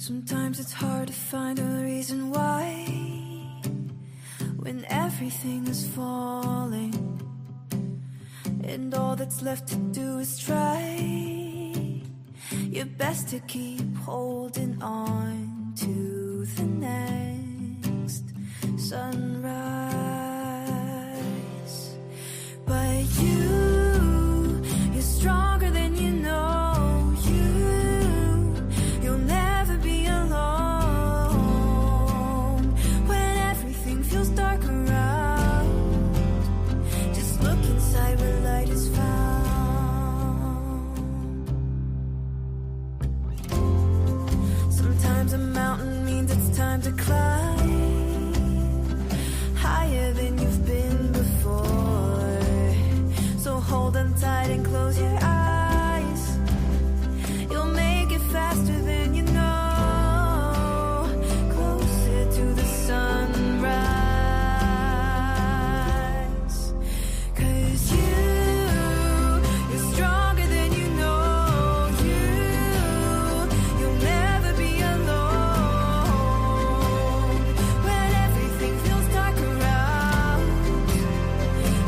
Sometimes it's hard to find a reason why, when everything is falling and all that's left to do is try your best to keep holding on to the next sunrise. But you're stronger than you know. You'll never be alone when everything feels dark around. Just look inside where light is found. Sometimes a mountain means it's time to climb higher than you've been before. So hold on tight and close your eyes. You'll make it faster than you know, closer to the sunrise. 'Cause you're stronger than you know. You'll never be alone when everything feels dark around.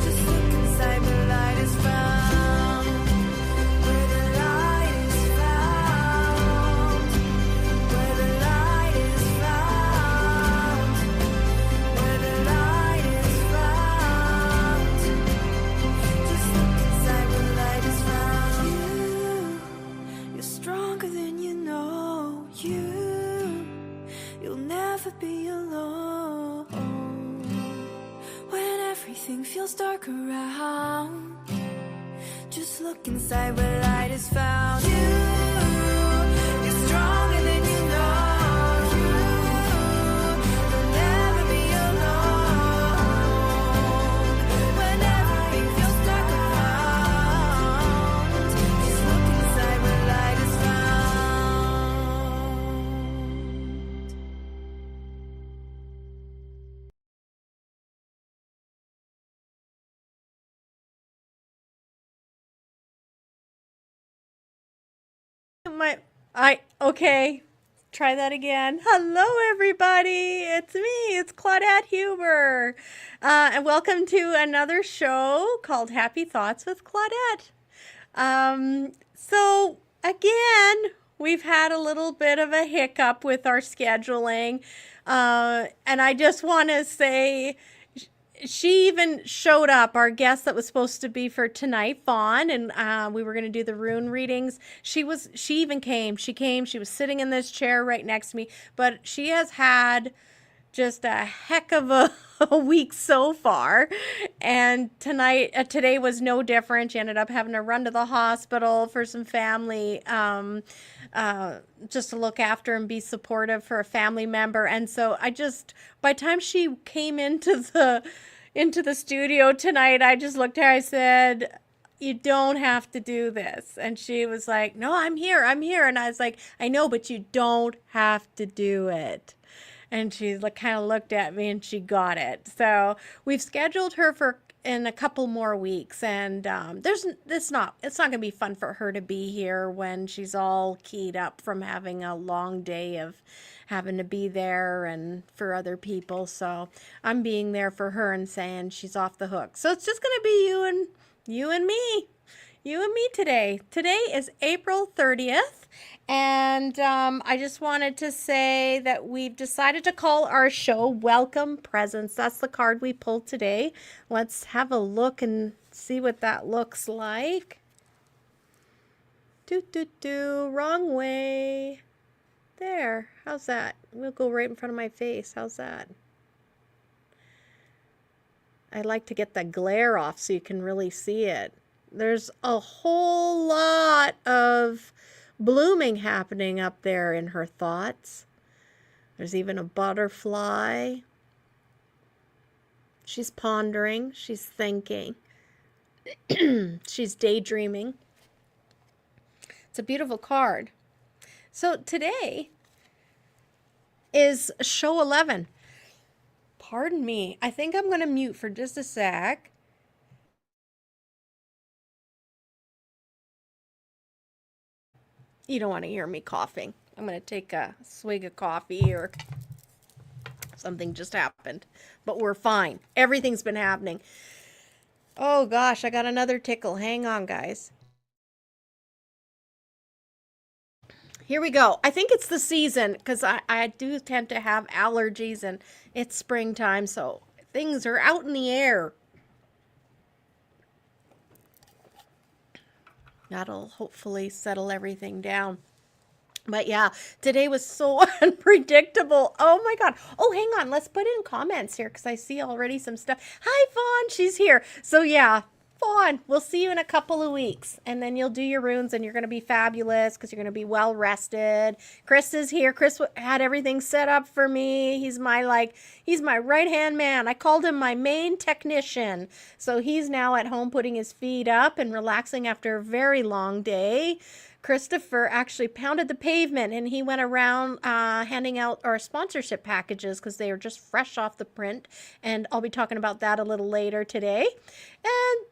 Just look inside where light is found, where the light is found, where the light is found, where the light is found. Just look inside where light is found. You're stronger than you know. You'll never be alone when everything feels dark around. Just look inside where light is found. You're stronger than you know. You'll never be alone when everything feels dark around. Just look inside where light is found. Okay, try that again. Hello, everybody. It's me. It's Claudette Huber. And welcome to another show called Happy Thoughts with Claudette. So again, we've had a little bit of a hiccup with our scheduling. And I just want to say, she even showed up, our guest that was supposed to be for tonight, Fawn, and we were going to do the rune readings. She even came. She was sitting in this chair right next to me, but she has had just a heck of a week so far. And today was no different. She ended up having to run to the hospital for some family, just to look after and be supportive for a family member. And so by the time she came into the studio tonight, I just looked at her, I said, "You don't have to do this." And she was like, "No, I'm here. And I was like, "I know, but you don't have to do it." And she kind of looked at me and she got it. So we've scheduled her in a couple more weeks, and it's not going to be fun for her to be here when she's all keyed up from having a long day of having to be there and for other people. So I'm being there for her and saying she's off the hook. So it's just going to be you and me today. Today is April 30th. And I just wanted to say that we've decided to call our show Welcome Presents. That's the card we pulled today. Let's have a look and see what that looks like. Wrong way. There. How's that? We'll go right in front of my face. How's that? I like to get the glare off so you can really see it. There's a whole lot of blooming happening up there in her thoughts. There's even a butterfly. She's pondering. She's thinking. She's daydreaming. It's a beautiful card. So today is show 11. Pardon me. I think I'm going to mute for just a sec. You don't want to hear me coughing. I'm going to take a swig of coffee or something just happened. But we're fine. Everything's been happening. Oh gosh, I got another tickle. Hang on, guys. Here we go. I think it's the season because I do tend to have allergies and it's springtime, so things are out in the air. That'll hopefully settle everything down. But yeah, today was so unpredictable. Oh my God. Oh, hang on. Let's put in comments here because I see already some stuff. Hi, Fawn. She's here. So yeah, Fawn, we'll see you in a couple of weeks. And then you'll do your runes and you're going to be fabulous because you're going to be well rested. Chris is here. Chris had everything set up for me. He's my right-hand man. I called him my main technician. So he's now at home putting his feet up and relaxing after a very long day. Christopher actually pounded the pavement and he went around handing out our sponsorship packages because they are just fresh off the print. And I'll be talking about that a little later today. And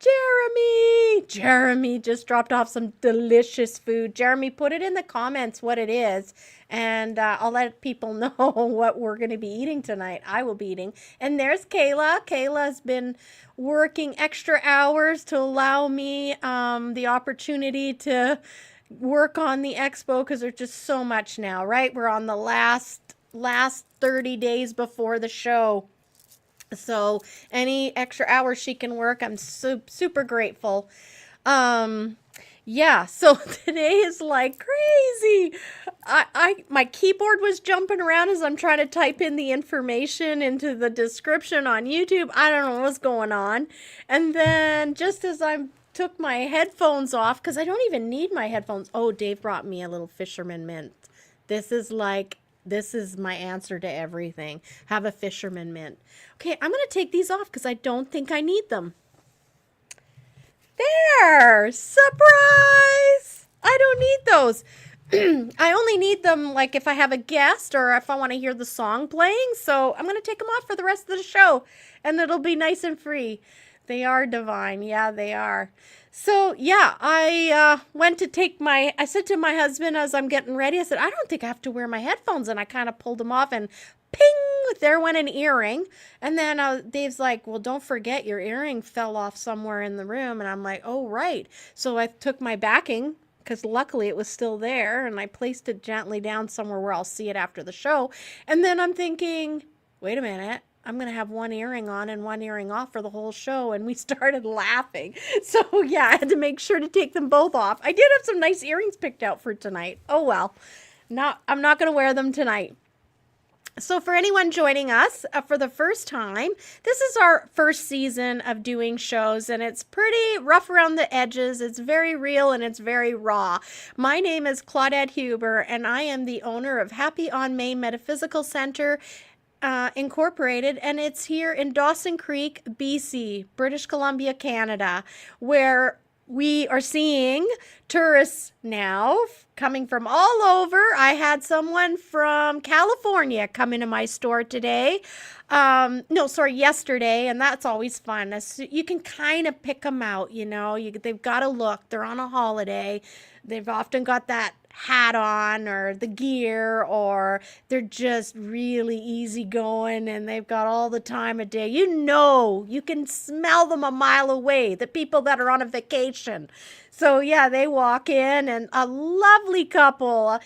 Jeremy just dropped off some delicious food. Jeremy, put it in the comments what it is. And I'll let people know what we're going to be eating tonight. I will be eating. And there's Kayla. Kayla's been working extra hours to allow me the opportunity to work on the expo because there's just so much now, right? We're on the last 30 days before the show. So any extra hours she can work, I'm super grateful. Yeah, so today is like crazy. My keyboard was jumping around as I'm trying to type in the information into the description on YouTube. I don't know what's going on. And then just as I took my headphones off, because I don't even need my headphones. Oh, Dave brought me a little fisherman mint. This is my answer to everything. Have a fisherman mint. Okay, I'm going to take these off because I don't think I need them. There! Surprise! I don't need those. I only need them like if I have a guest or if I want to hear the song playing. So I'm going to take them off for the rest of the show and it'll be nice and free. They are divine. Yeah, they are. So, yeah, I went to take I said to my husband as I'm getting ready, I said, I don't think I have to wear my headphones. And I kind of pulled them off and ping, there went an earring. And then Dave's like, well, don't forget your earring fell off somewhere in the room. And I'm like, oh, right. So I took my backing because luckily it was still there. And I placed it gently down somewhere where I'll see it after the show. And then I'm thinking, wait a minute. I'm going to have one earring on and one earring off for the whole show. And we started laughing. So, yeah, I had to make sure to take them both off. I did have some nice earrings picked out for tonight. Oh, well, I'm not going to wear them tonight. So for anyone joining us for the first time, this is our first season of doing shows, and it's pretty rough around the edges. It's very real, and it's very raw. My name is Claudette Huber, and I am the owner of Happy on Main Metaphysical Center, Incorporated, and it's here in Dawson Creek, BC, British Columbia, Canada, where we are seeing tourists now coming from all over. I had someone from California come into my store today. Yesterday, and that's always fun. You can kind of pick them out, they've got a look. They're on a holiday. They've often got that hat on or the gear, or they're just really easygoing and they've got all the time of day. You can smell them a mile away, the people that are on a vacation. So yeah, they walk in, and a lovely couple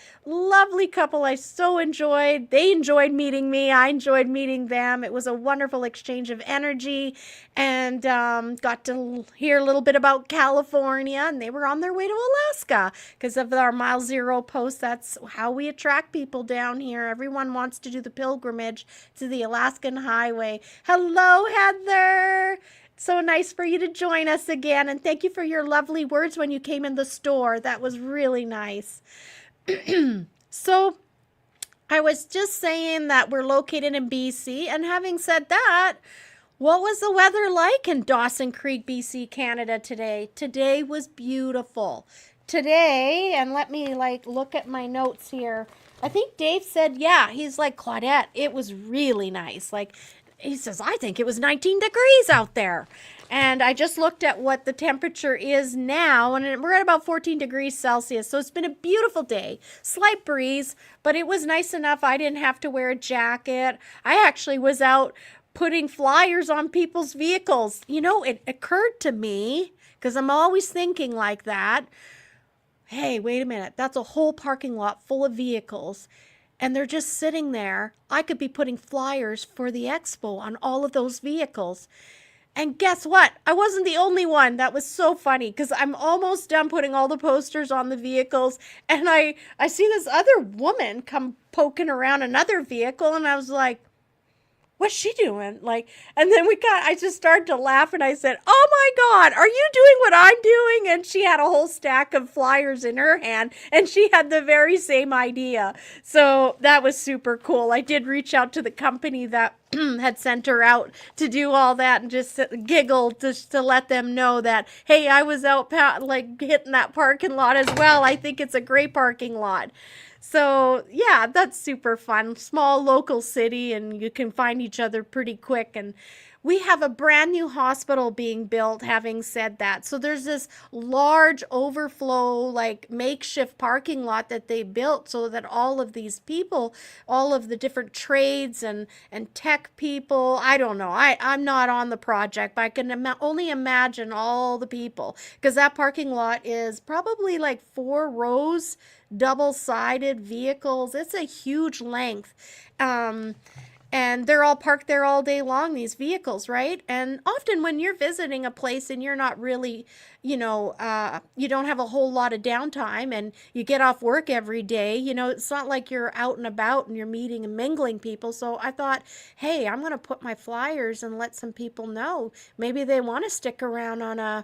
I so enjoyed. They enjoyed meeting me. I enjoyed meeting them. It was a wonderful exchange of energy, and got to hear a little bit about California, and they were on their way to Alaska because of our Mile Zero post. That's how we attract people down here. Everyone wants to do the pilgrimage to the Alaskan highway. Hello, Heather. So nice for you to join us again, and thank you for your lovely words when you came in the store. That was really nice. So I was just saying that we're located in BC, and having said that, what was the weather like in Dawson Creek, BC, Canada today? Today was beautiful. Today, and let me look at my notes here. I think Dave said, yeah, he's like, Claudette, it was really nice. he says, I think it was 19 degrees out there. And I just looked at what the temperature is now, and we're at about 14 degrees Celsius. So it's been a beautiful day. Slight breeze, but it was nice enough. I didn't have to wear a jacket. I actually was out putting flyers on people's vehicles. You know, it occurred to me, because I'm always thinking like that. Hey, wait a minute. That's a whole parking lot full of vehicles, and they're just sitting there. I could be putting flyers for the expo on all of those vehicles. And guess what? I wasn't the only one. That was so funny because I'm almost done putting all the posters on the vehicles. And I see this other woman come poking around another vehicle. And I was like, what's she doing? Like, and then I just started to laugh and I said, oh my God, are you doing what I'm doing? And she had a whole stack of flyers in her hand and she had the very same idea. So that was super cool. I did reach out to the company that had sent her out to do all that and just giggled just to let them know that, hey, I was out like hitting that parking lot as well. I think it's a great parking lot. So yeah, that's super fun. Small local city and you can find each other pretty quick. And we have a brand new hospital being built, having said that. So there's this large overflow, like makeshift parking lot that they built so that all of these people, all of the different trades and tech people, I don't know. I'm not on the project, but I can only imagine all the people because that parking lot is probably like 4 rows, double-sided vehicles. It's a huge length. And they're all parked there all day long, these vehicles, right? And often when you're visiting a place and you're not really, you don't have a whole lot of downtime and you get off work every day, it's not like you're out and about and you're meeting and mingling people. So I thought, hey, I'm going to put my flyers and let some people know. Maybe they want to stick around on a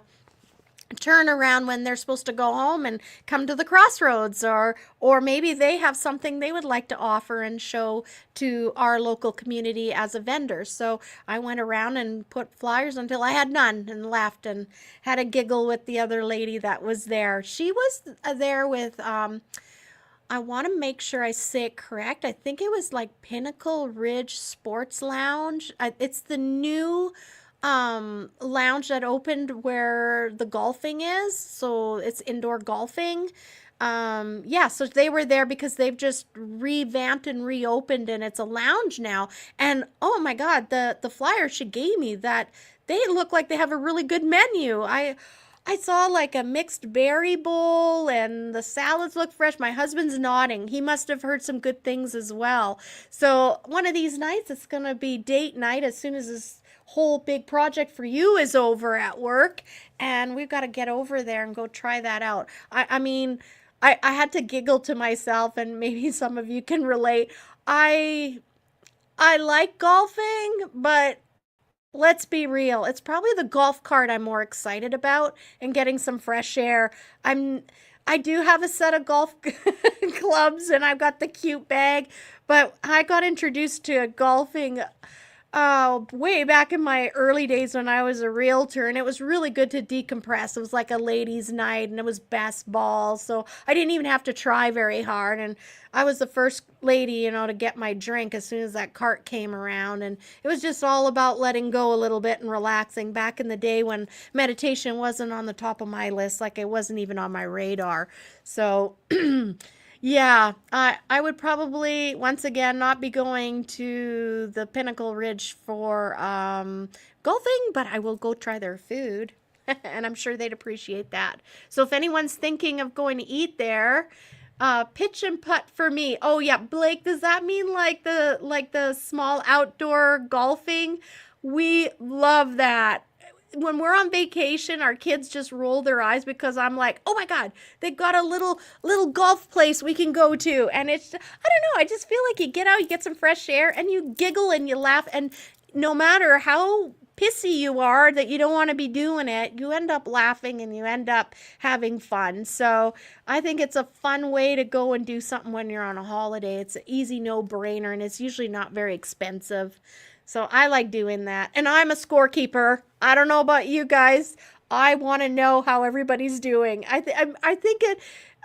turn around when they're supposed to go home and come to the crossroads, or maybe they have something they would like to offer and show to our local community as a vendor. So I went around and put flyers until I had none and left and had a giggle with the other lady that was there. She was there with I want to make sure I say it correct. I think it was like Pinnacle Ridge Sports Lounge. It's the new lounge that opened where the golfing is. So it's indoor golfing. Yeah, so they were there because they've just revamped and reopened and it's a lounge now. And oh my God, the flyer she gave me, that they look like they have a really good menu. I saw like a mixed berry bowl and the salads look fresh. My husband's nodding. He must have heard some good things as well. So one of these nights it's going to be date night as soon as this whole big project for you is over at work, and we've got to get over there and go try that out. I mean, I had to giggle to myself, and maybe some of you can relate. I like golfing, but let's be real. It's probably the golf cart I'm more excited about and getting some fresh air. I do have a set of golf clubs and I've got the cute bag, but I got introduced to golfing way back in my early days when I was a realtor, and it was really good to decompress. It was like a ladies' night, and it was best ball, so I didn't even have to try very hard, and I was the first lady, to get my drink as soon as that cart came around, and it was just all about letting go a little bit and relaxing back in the day when meditation wasn't on the top of my list, like it wasn't even on my radar. So yeah, I would probably, once again, not be going to the Pinnacle Ridge for golfing, but I will go try their food, and I'm sure they'd appreciate that. So if anyone's thinking of going to eat there, pitch and putt for me. Oh yeah, Blake, does that mean like the small outdoor golfing? We love that. When we're on vacation, our kids just roll their eyes because I'm like, oh my God, they've got a little golf place we can go to. And it's, I don't know, I just feel like you get out, you get some fresh air, and you giggle and you laugh. And no matter how pissy you are that you don't want to be doing it, you end up laughing and you end up having fun. So I think it's a fun way to go and do something when you're on a holiday. It's an easy no-brainer, and it's usually not very expensive. So I like doing that. And I'm a scorekeeper. I don't know about you guys. I want to know how everybody's doing. I think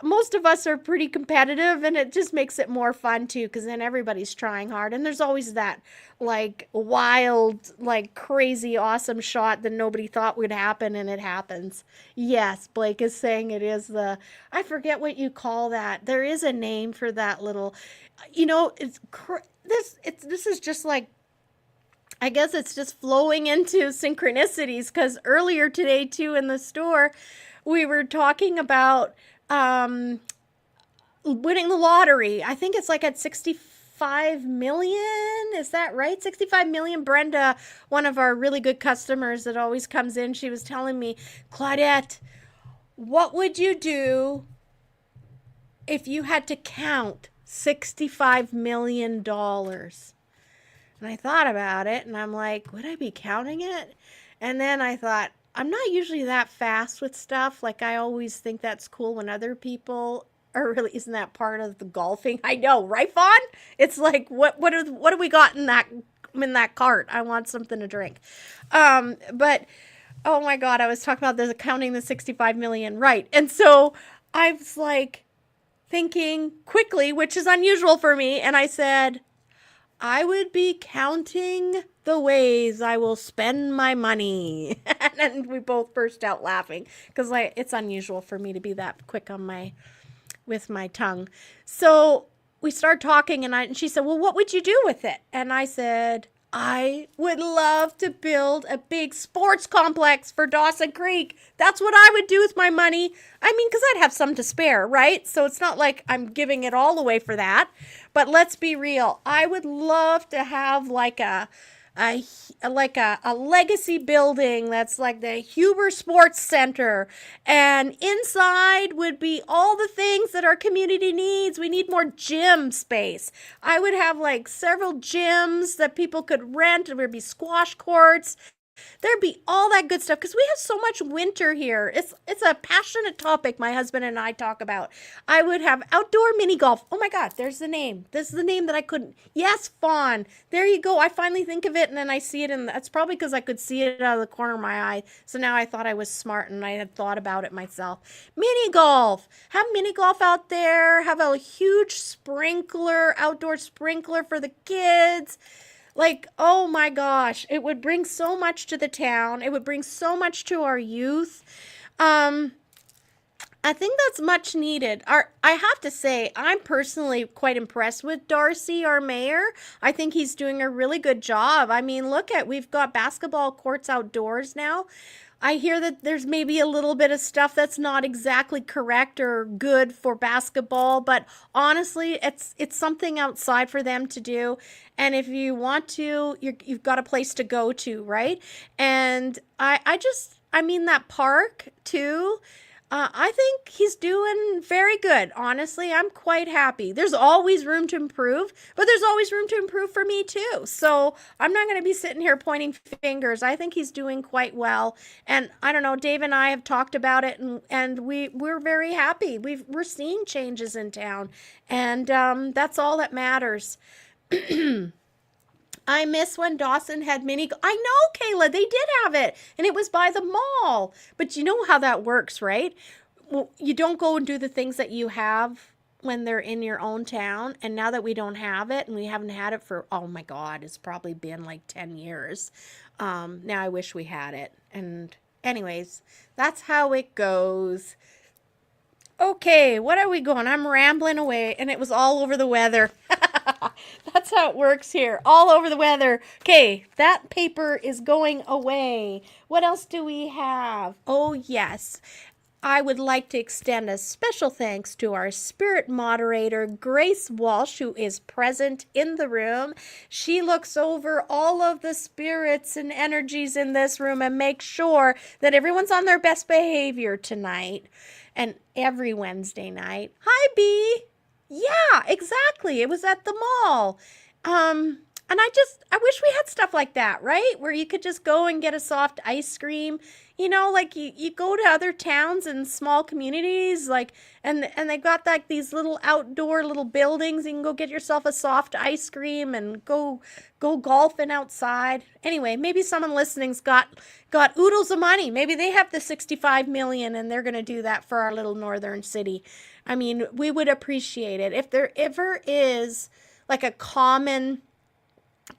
most of us are pretty competitive, and it just makes it more fun too, because then everybody's trying hard, and there's always that like wild, like crazy awesome shot that nobody thought would happen, and it happens. Yes, Blake is saying it is the, I forget what you call that. There is a name for that little, this is just like, I guess it's just flowing into synchronicities, because earlier today too in the store we were talking about um winning the lottery. I think it's like at 65 million. Is that right? 65 million. Brenda, one of our really good customers that always comes in, she was telling me, Claudette, what would you do if you had to count $65 million? And I thought about it, and I'm like, would I be counting it? And then I thought, I'm not usually that fast with stuff. Like, I always think that's cool when other people are really, isn't that part of the golfing? I know, right, Fawn? It's like, what have we got in that cart? I want something to drink. But oh my God, I was talking about this, counting the 65 million, right? And so I was like thinking quickly, which is unusual for me, and I said, I would be counting the ways I will spend my money. And we both burst out laughing, because it's unusual for me to be that quick on with my tongue. So we started talking, and she said, well, what would you do with it? And I said, I would love to build a big sports complex for Dawson Creek. That's what I would do with my money. I mean, because I'd have some to spare, right? So it's not like I'm giving it all away for that. But let's be real. I would love to have like a legacy building that's like the Huber Sports Center, and inside would be all the things that our community needs. We need more gym space. I would have like several gyms that people could rent. There would be squash courts. There'd be all that good stuff, because we have so much winter here. It's a passionate topic my husband and I talk about. I would have outdoor mini golf. Oh my God, there's the name. This is the name that I couldn't. Yes, Fawn. There you go. I finally think of it, and then I see it, and that's probably because I could see it out of the corner of my eye. So now I thought I was smart, and I had thought about it myself. Mini golf. Have mini golf out there. Have a huge outdoor sprinkler for the kids. Like, oh my gosh, it would bring so much to the town. It would bring so much to our youth. I think that's much needed. I have to say, I'm personally quite impressed with Darcy, our mayor. I think he's doing a really good job. I mean, we've got basketball courts outdoors now. I hear that there's maybe a little bit of stuff that's not exactly correct or good for basketball, but honestly, it's something outside for them to do. And if you want to, you've got a place to go to, right? And I mean, that park too. I think he's doing very good. Honestly, I'm quite happy. There's always room to improve, but there's always room to improve for me too. So I'm not going to be sitting here pointing fingers. I think he's doing quite well. And I don't know, Dave and I have talked about it, and we're very happy. We're seeing changes in town, and that's all that matters. I miss when Dawson had I know, Kayla, they did have it, and it was by the mall. But you know how that works, right? Well, you don't go and do the things that you have when they're in your own town. And now that we don't have it, and we haven't had it for, oh my God, it's probably been like 10 years. Now I wish we had it. And anyways, that's how it goes. Okay, what are we going? I'm rambling away, and it was all over the weather. That's how it works here. All over the weather. Okay, that paper is going away. What else do we have? Oh, yes. I would like to extend a special thanks to our spirit moderator, Grace Walsh, who is present in the room. She looks over all of the spirits and energies in this room and makes sure that everyone's on their best behavior tonight and every Wednesday night. Hi, Bee. Yeah, exactly. It was at the mall. And I wish we had stuff like that, right? Where you could just go and get a soft ice cream. You know, like you go to other towns and small communities, like, and they got like these little outdoor little buildings. You can go get yourself a soft ice cream and go golfing outside. Anyway, maybe someone listening's got oodles of money. Maybe they have the 65 million and they're going to do that for our little northern city. I mean, we would appreciate it. If there ever is like a common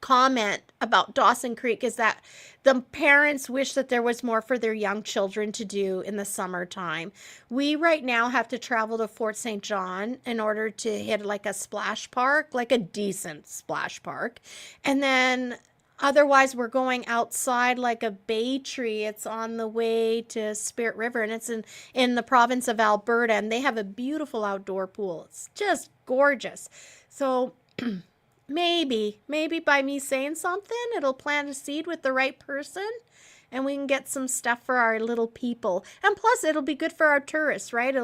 comment about Dawson Creek is that the parents wish that there was more for their young children to do in the summertime. We right now have to travel to Fort St. John in order to hit like a splash park, like a decent splash park. And then otherwise we're going outside like a bay tree. It's on the way to Spirit River and it's in the province of Alberta and they have a beautiful outdoor pool. It's just gorgeous. So maybe by me saying something, it'll plant a seed with the right person and we can get some stuff for our little people. And plus it'll be good for our tourists, right?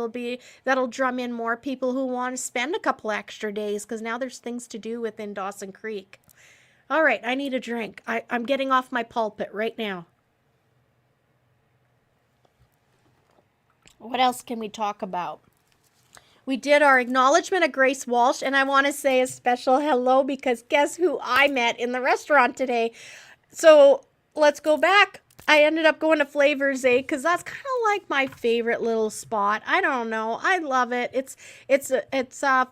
That'll drum in more people who want to spend a couple extra days because now there's things to do within Dawson Creek. All right, I need a drink. I'm getting off my pulpit right now. What else can we talk about? We did our acknowledgement of Grace Walsh, and I want to say a special hello because guess who I met in the restaurant today? So let's go back. I ended up going to Flavors 8 because that's kind of like my favorite little spot. I don't know. I love it. It's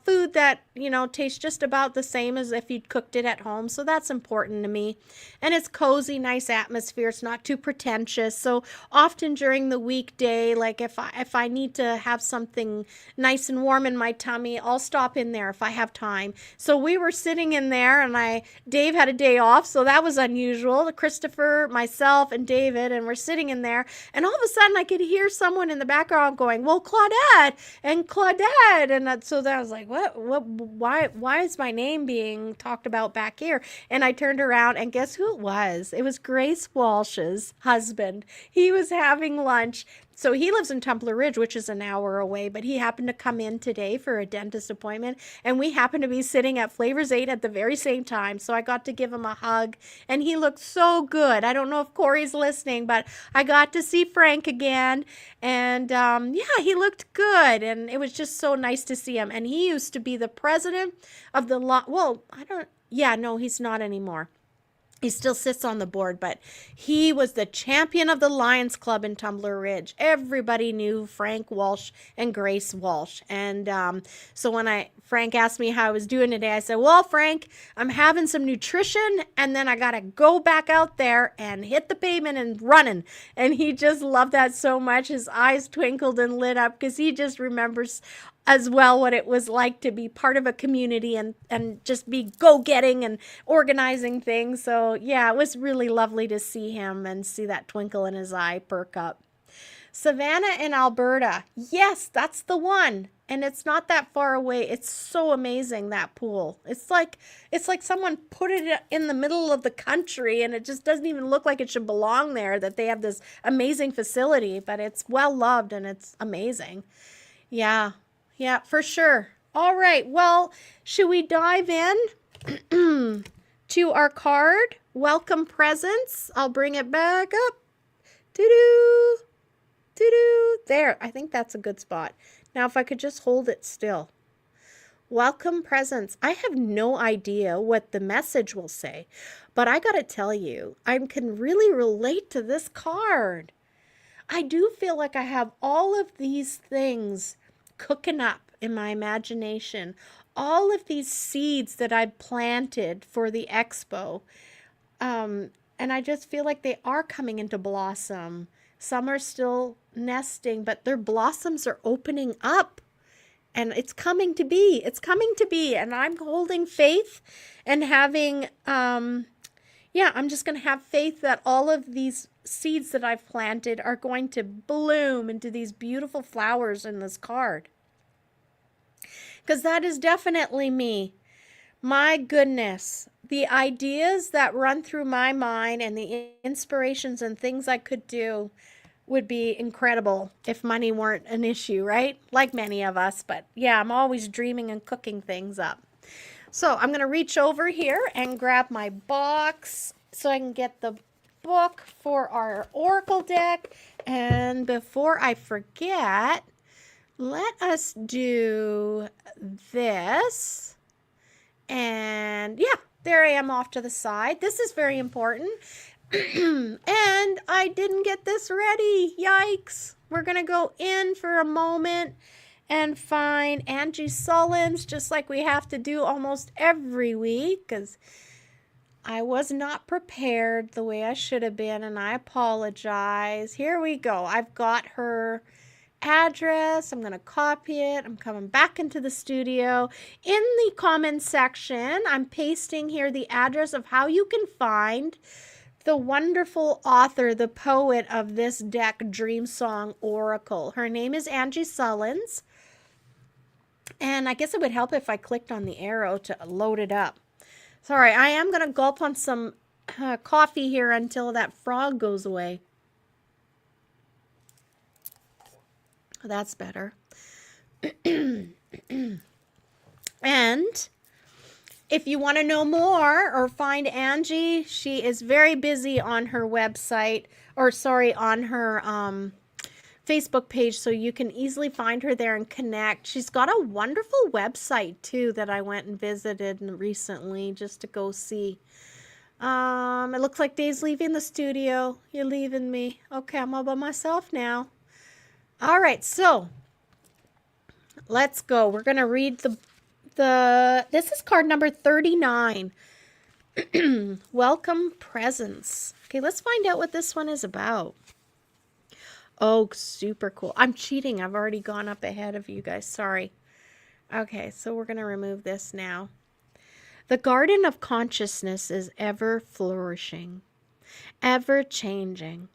food that, you know, tastes just about the same as if you'd cooked it at home. So that's important to me. And it's cozy, nice atmosphere. It's not too pretentious. So often during the weekday, like if I need to have something nice and warm in my tummy, I'll stop in there if I have time. So we were sitting in there and Dave had a day off. So that was unusual. Christopher, myself, and David, and we're sitting in there, and all of a sudden I could hear someone in the background going, "Well, Claudette," and so then I was like, why is my name being talked about back here? And I turned around, and guess who it was? It was Grace Walsh's husband. He was having lunch. So he lives in Tumbler Ridge, which is an hour away, but he happened to come in today for a dentist appointment, and we happened to be sitting at Flavors 8 at the very same time, so I got to give him a hug, and he looked so good. I don't know if Corey's listening, but I got to see Frank again, and yeah, he looked good, and it was just so nice to see him, and he used to be the president of the, no, he's not anymore. He still sits on the board, but he was the champion of the Lions Club in Tumbler Ridge. Everybody knew Frank Walsh and Grace Walsh. And so when Frank asked me how I was doing today, I said, "Well, Frank, I'm having some nutrition, and then I got to go back out there and hit the pavement and running." And he just loved that so much. His eyes twinkled and lit up because he just remembers as well what it was like to be part of a community and just be go-getting and organizing things. So yeah, it was really lovely to see him and see that twinkle in his eye perk up. Savannah in Alberta. Yes, that's the one. And it's not that far away. It's so amazing, that pool. It's like someone put it in the middle of the country and it just doesn't even look like it should belong there, that they have this amazing facility, but it's well loved and it's amazing. Yeah, for sure. All right, well, should we dive in to our card? Welcome presents. I'll bring it back up. Doo-doo. Doo-doo. There, I think that's a good spot. Now, if I could just hold it still. Welcome presents. I have no idea what the message will say, but I got to tell you, I can really relate to this card. I do feel like I have all of these things cooking up in my imagination, all of these seeds that I've planted for the expo, and I just feel like they are coming into blossom. Some are still nesting, but their blossoms are opening up, and it's coming to be. And I'm holding faith and having, I'm just going to have faith that all of these seeds that I've planted are going to bloom into these beautiful flowers in this card. Because that is definitely me. My goodness, the ideas that run through my mind and the inspirations and things I could do would be incredible if money weren't an issue, right? Like many of us, but yeah, I'm always dreaming and cooking things up. So I'm going to reach over here and grab my box so I can get the book for our Oracle deck. And before I forget, let us do this. And yeah, there I am off to the side. This is very important. And I didn't get this ready. Yikes. We're going to go in for a moment and find Angie Sullins, just like we have to do almost every week, because I was not prepared the way I should have been, and I apologize. Here we go. I've got her address. I'm going to copy it. I'm coming back into the studio. In the comments section, I'm pasting here the address of how you can find the wonderful author, the poet of this deck, Dream Song Oracle. Her name is Angie Sullins. And I guess it would help if I clicked on the arrow to load it up. Sorry, I am going to gulp on some coffee here until that frog goes away. That's better. And if you want to know more or find Angie, she is very busy on her website, or sorry, on her Facebook page, so you can easily find her there and connect. She's got a wonderful website too that I went and visited recently just to go see. It looks like Dave's leaving the studio. You're leaving me. Okay, I'm all by myself now. All right, so let's go. We're going to read this is card number 39. Welcome Presents. Okay, let's find out what this one is about. Oh, super cool. I'm cheating. I've already gone up ahead of you guys. Sorry. Okay, so we're going to remove this now. The garden of consciousness is ever flourishing, ever changing.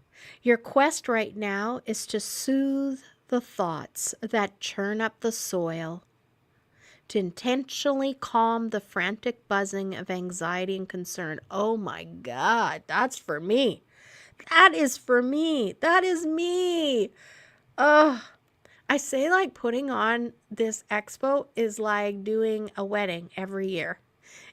Your quest right now is to soothe the thoughts that churn up the soil, to intentionally calm the frantic buzzing of anxiety and concern. Oh my God, that's for me. That is for me. That is me. Ugh. I say like putting on this expo is like doing a wedding every year.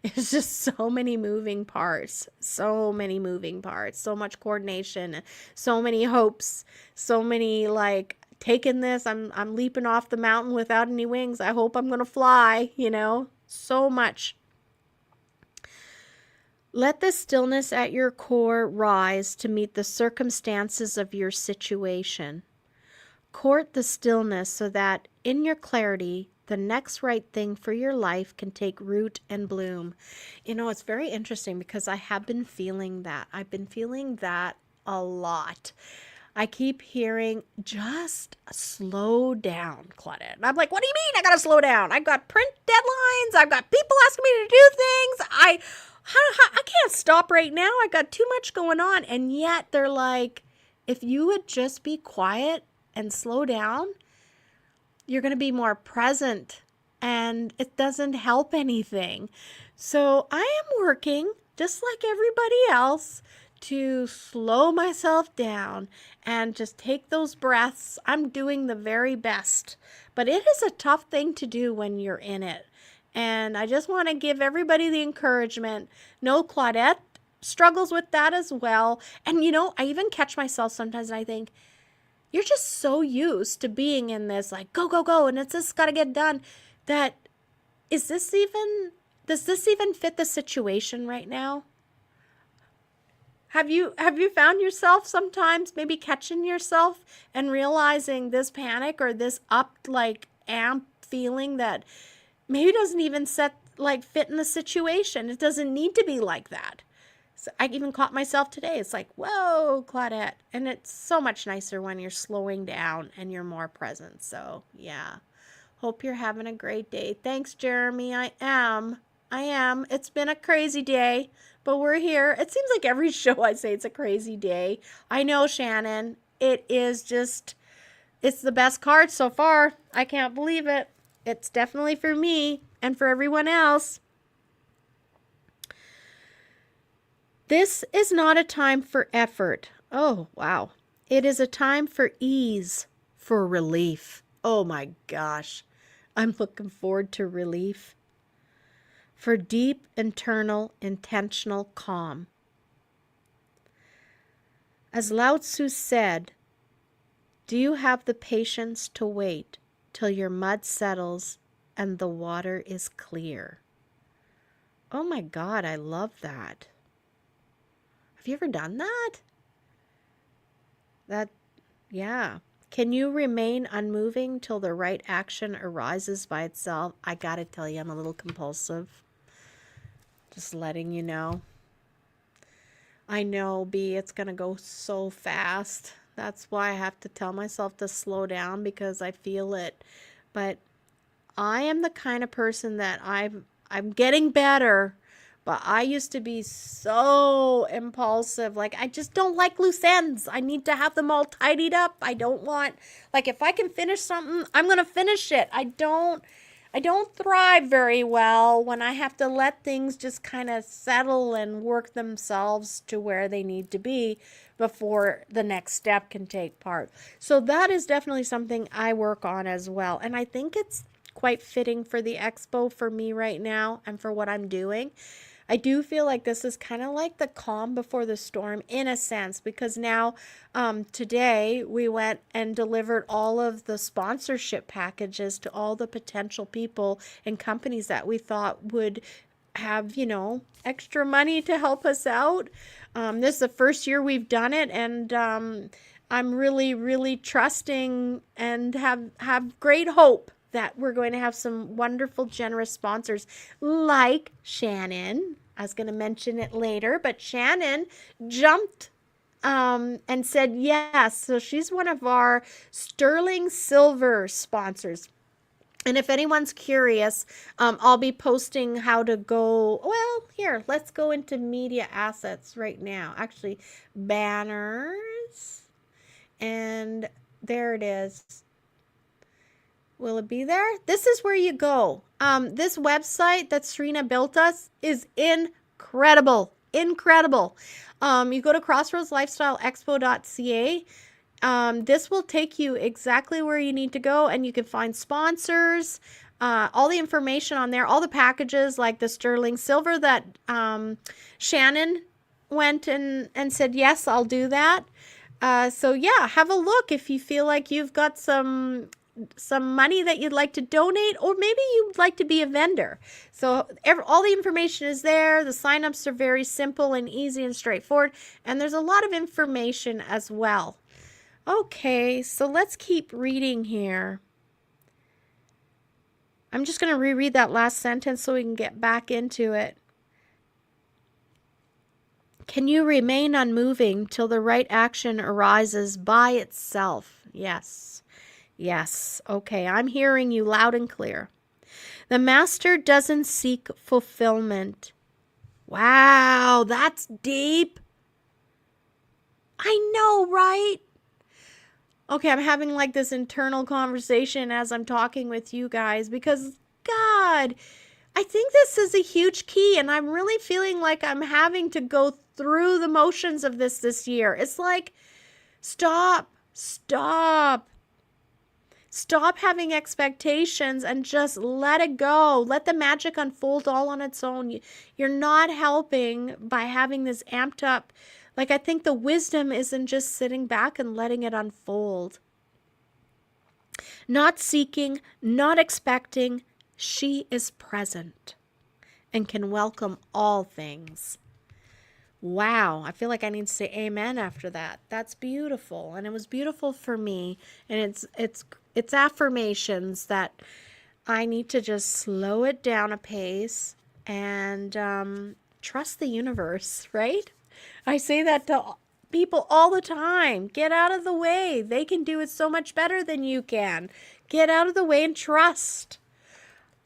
It's just so many moving parts, so much coordination, so many hopes, so many like taking this. I'm leaping off the mountain without any wings. I hope I'm going to fly, so much. Let the stillness at your core rise to meet the circumstances of your situation. Court the stillness so that in your clarity, the next right thing for your life can take root and bloom. It's very interesting because I have been feeling that. I've been feeling that a lot. I keep hearing, just slow down, Claudette. And I'm like, what do you mean I got to slow down? I've got print deadlines. I've got people asking me to do things. I can't stop right now. I got too much going on. And yet they're like, if you would just be quiet and slow down, you're going to be more present, and it doesn't help anything. So I am working just like everybody else to slow myself down and just take those breaths. I'm doing the very best, but it is a tough thing to do when you're in it. And I just want to give everybody the encouragement. No, Claudette struggles with that as well. And I even catch myself sometimes and I think, you're just so used to being in this like go, go, go, and it's just got to get done, that does this even fit the situation right now? Have you found yourself sometimes maybe catching yourself and realizing this panic or this amp feeling that maybe doesn't even fit in the situation? It doesn't need to be like that. So I even caught myself today. It's like, whoa, Claudette. And it's so much nicer when you're slowing down and you're more present. So yeah, hope you're having a great day. Thanks, Jeremy. I am. It's been a crazy day, but we're here. It seems like every show I say it's a crazy day. I know, Shannon. It's the best card so far. I can't believe it. It's definitely for me and for everyone else. This is not a time for effort. Oh, wow. It is a time for ease, for relief. Oh my gosh. I'm looking forward to relief. for deep internal intentional calm. As Lao Tzu said, do you have the patience to wait till your mud settles and the water is clear? Oh my God, I love that. Have you ever done that? Yeah. Can you remain unmoving till the right action arises by itself? I gotta tell you, I'm a little compulsive. Just letting you know. I know, B, it's gonna go so fast. That's why I have to tell myself to slow down, because I feel it. But I am the kind of person that I'm getting better. But I used to be so impulsive. Like, I just don't like loose ends. I need to have them all tidied up. I don't want, like, if I can finish something, I'm going to finish it. I don't thrive very well when I have to let things just kind of settle and work themselves to where they need to be before the next step can take part. So that is definitely something I work on as well. And I think it's quite fitting for the expo for me right now and for what I'm doing. I do feel like this is kind of like the calm before the storm in a sense, because now today we went and delivered all of the sponsorship packages to all the potential people and companies that we thought would have, extra money to help us out. This is the first year we've done it, and I'm really, really trusting and have great hope that we're going to have some wonderful, generous sponsors like Shannon. I was going to mention it later, but Shannon jumped and said yes. So she's one of our sterling silver sponsors. And if anyone's curious, I'll be posting how to go. Well, here, let's go into media assets right now. Actually, banners. And there it is. Will it be there? This is where you go. This website that Serena built us is incredible. Incredible. You go to CROSSROADSLifestyleExpo.ca. This will take you exactly where you need to go, and you can find sponsors, all the information on there, all the packages like the sterling silver that Shannon went and said, yes, I'll do that. So yeah, have a look if you feel like you've got some money that you'd like to donate, or maybe you'd like to be a vendor. So all the information is there. The signups are very simple and easy and straightforward, and there's a lot of information as well. Okay, so let's keep reading here. I'm just going to reread that last sentence so we can get back into it. Can you remain unmoving till the right action arises by itself? Yes. Yes. Okay, I'm hearing you loud and clear. The master doesn't seek fulfillment. Wow, that's deep. I know, right? Okay, I'm having like this internal conversation as I'm talking with you guys, because God, I think this is a huge key, and I'm really feeling like I'm having to go through the motions of this year. It's like, stop. Stop having expectations and just let it go. Let the magic unfold all on its own. You're not helping by having this amped up. Like, I think the wisdom isn't just sitting back and letting it unfold. Not seeking, not expecting. She is present and can welcome all things. Wow, I feel like I need to say amen after that. That's beautiful, and it was beautiful for me. And it's affirmations that I need to just slow it down a pace and trust the universe, right? I say that to people all the time. Get out of the way. They can do it so much better than you can. Get out of the way and trust.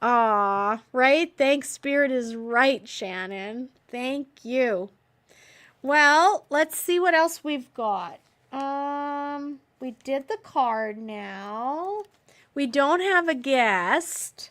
Ah, right? Thanks, Spirit is right, Shannon. Thank you. Well, let's see what else we've got. We did the card now. We don't have a guest.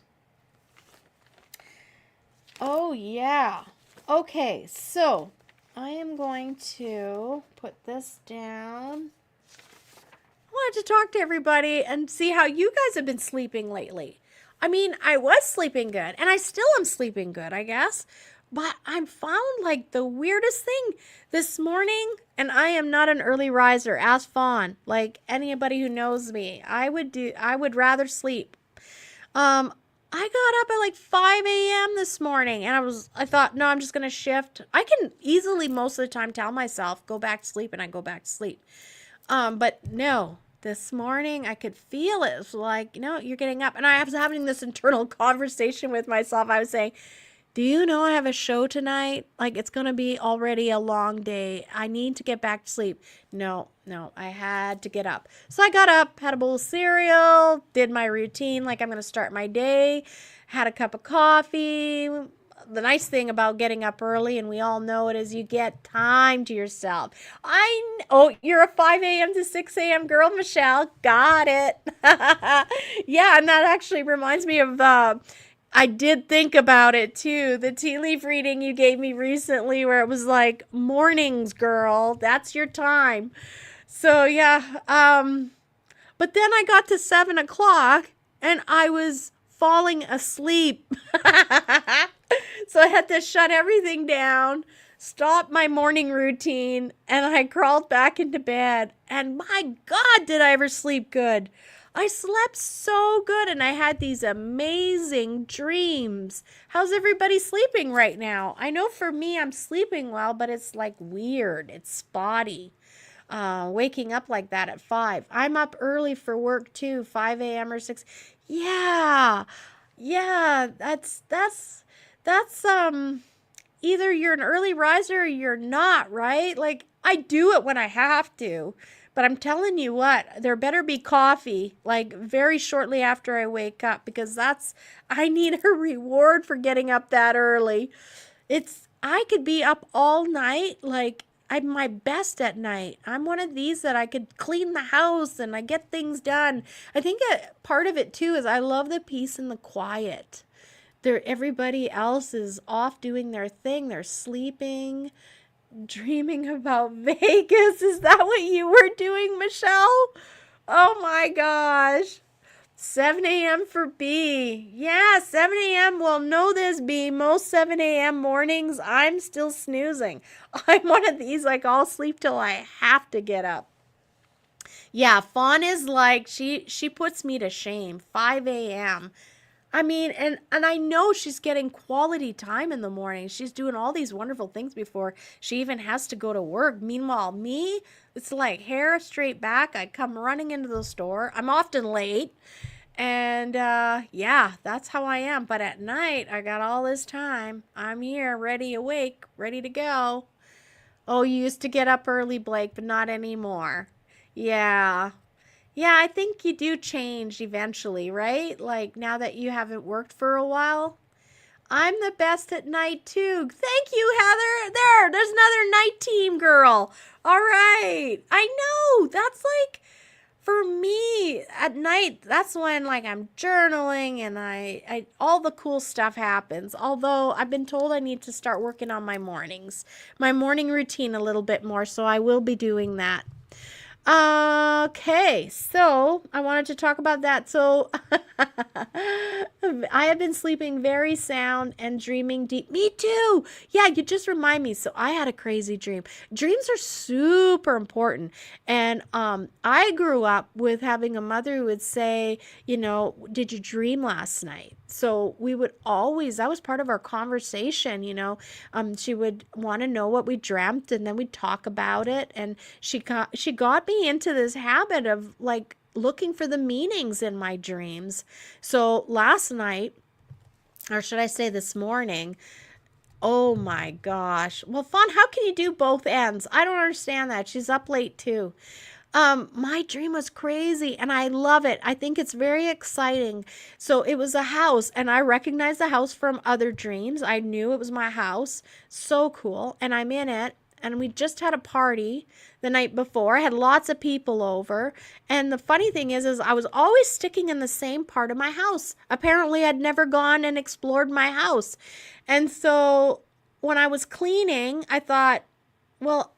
Oh, yeah. Okay, so I am going to put this down. I wanted to talk to everybody and see how you guys have been sleeping lately. I mean, I was sleeping good and I still am sleeping good, I guess. But I found like the weirdest thing this morning, and I am not an early riser, ask Fawn. Like anybody who knows me, I would rather sleep. Um, I got up at like 5 a.m. this morning and I thought, no, I'm just gonna shift. I can easily most of the time tell myself, go back to sleep, and I go back to sleep. But no, this morning I could feel it. It was like, you're getting up. And I was having this internal conversation with myself. I was saying, do you know I have a show tonight? Like, it's going to be already a long day. I need to get back to sleep. No, I had to get up. So I got up, had a bowl of cereal, did my routine like I'm going to start my day, had a cup of coffee. The nice thing about getting up early, and we all know it, is you get time to yourself. Oh, you're a 5 a.m. to 6 a.m. girl, Michelle. Got it. Yeah, and that actually reminds me of I did think about it too. The tea leaf reading you gave me recently where it was like, mornings, girl, that's your time. So yeah, but then I got to 7 o'clock and I was falling asleep. So I had to shut everything down, stop my morning routine, and I crawled back into bed. And my God, did I ever sleep good. I slept so good and I had these amazing dreams. How's everybody sleeping right now? I know for me, I'm sleeping well, but it's like weird. It's spotty. Waking up like that at 5. I'm up early for work too, 5 a.m. or 6. Yeah. Yeah, that's either you're an early riser or you're not, right? Like I do it when I have to. But I'm telling you what, there better be coffee like very shortly after I wake up, because I need a reward for getting up that early. I could be up all night. Like I'm my best at night. I'm one of these that I could clean the house and I get things done. I think part of it too is I love the peace and the quiet. Everybody else is off doing their thing. They're sleeping, dreaming about Vegas. Is that what you were doing, Michelle? Oh my gosh. 7 a.m. for B. Yeah, 7 a.m. Well, know this, B. Most 7 a.m. mornings, I'm still snoozing. I'm one of these, like, I'll sleep till I have to get up. Yeah, Fawn is like, she puts me to shame. 5 a.m. I mean, and I know she's getting quality time in the morning. She's doing all these wonderful things before she even has to go to work. Meanwhile, me, it's like hair straight back. I come running into the store. I'm often late. And yeah, that's how I am. But at night, I got all this time. I'm here, ready, awake, ready to go. Oh, you used to get up early, Blake, but not anymore. Yeah. Yeah, I think you do change eventually, right? Like now that you haven't worked for a while. I'm the best at night too. Thank you, Heather. There's another night team girl. All right. I know. That's like, for me at night, that's when like I'm journaling and I all the cool stuff happens. Although I've been told I need to start working on my morning routine a little bit more. So I will be doing that. Okay, so I wanted to talk about that. So I have been sleeping very sound and dreaming deep. Me too. Yeah, you just remind me. So I had a crazy dream. Dreams are super important. And I grew up with having a mother who would say, did you dream last night? So we would always, that was part of our conversation, she would want to know what we dreamt and then we'd talk about it. And she got me into this habit of like looking for the meanings in my dreams. So last night, or should I say this morning, oh my gosh. Well, Fawn, how can you do both ends? I don't understand that. She's up late too. My dream was crazy and I love it. I think it's very exciting. So it was a house and I recognized the house from other dreams. I knew it was my house. So cool. And I'm in it. And we just had a party the night before. I had lots of people over. And the funny thing is I was always sticking in the same part of my house. Apparently I'd never gone and explored my house. And so when I was cleaning, I thought, well,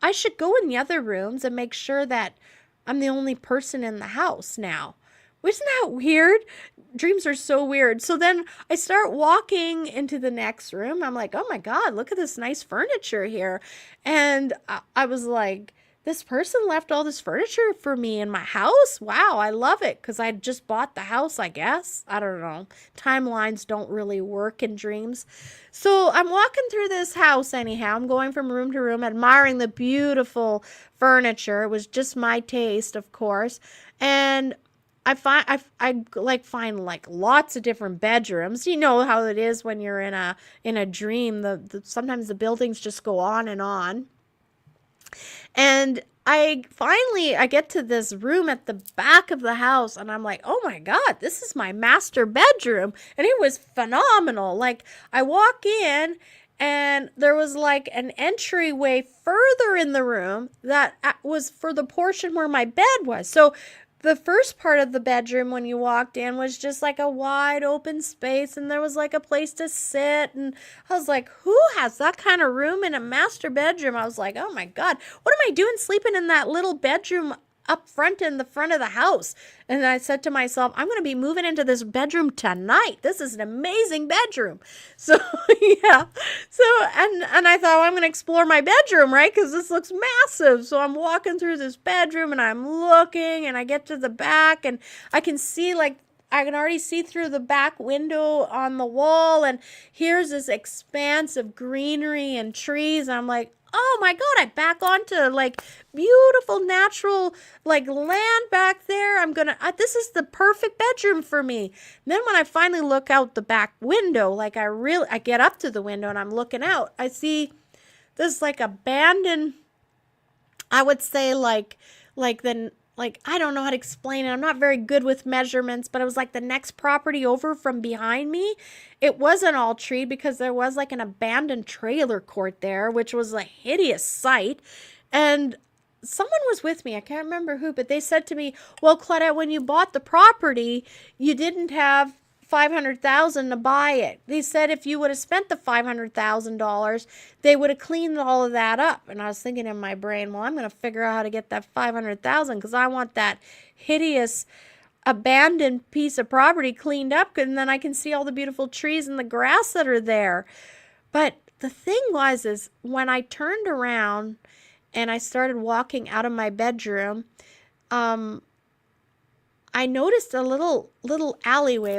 I should go in the other rooms and make sure that I'm the only person in the house now. Isn't that weird? Dreams are so weird. So then I start walking into the next room. I'm like, oh my God, look at this nice furniture here. And I was like, this person left all this furniture for me in my house. Wow, I love it because I just bought the house, I guess. I don't know. Timelines don't really work in dreams. So I'm walking through this house anyhow. I'm going from room to room, admiring the beautiful furniture. It was just my taste, of course. And I like find like lots of different bedrooms. You know how it is when you're in a dream. Sometimes the buildings just go on and on. And I get to this room at the back of the house and I'm like, "Oh my God, this is my master bedroom." And it was phenomenal. Like I walk in and there was like an entryway further in the room that was for the portion where my bed was. So the first part of the bedroom when you walked in was just like a wide open space and there was like a place to sit, and I was like, who has that kind of room in a master bedroom? I was like, oh my God, what am I doing sleeping in that little bedroom up front in the front of the house? And I said to myself, I'm going to be moving into this bedroom tonight. This is an amazing bedroom. So yeah. So and I thought, well, I'm going to explore my bedroom, right? Because this looks massive. So I'm walking through this bedroom and I'm looking and I get to the back and I can see I can already see through the back window on the wall, and here's this expanse of greenery and trees. I'm like, oh my God, I back onto like beautiful natural like land back there. This is the perfect bedroom for me. And then when I finally look out the back window, like I get up to the window and I'm looking out, I see this like abandoned, I would say I don't know how to explain it. I'm not very good with measurements, but it was like the next property over from behind me. It wasn't all tree because there was like an abandoned trailer court there, which was a hideous sight. And someone was with me. I can't remember who, but they said to me, well, Claudette, when you bought the property, you didn't have 500,000 to buy it. They said if you would have spent the $500,000, they would have cleaned all of that up. And I was thinking in my brain, well, I'm going to figure out how to get that 500,000 because I want that hideous abandoned piece of property cleaned up, and then I can see all the beautiful trees and the grass that are there. But the thing is when I turned around and I started walking out of my bedroom, I noticed a little alleyway,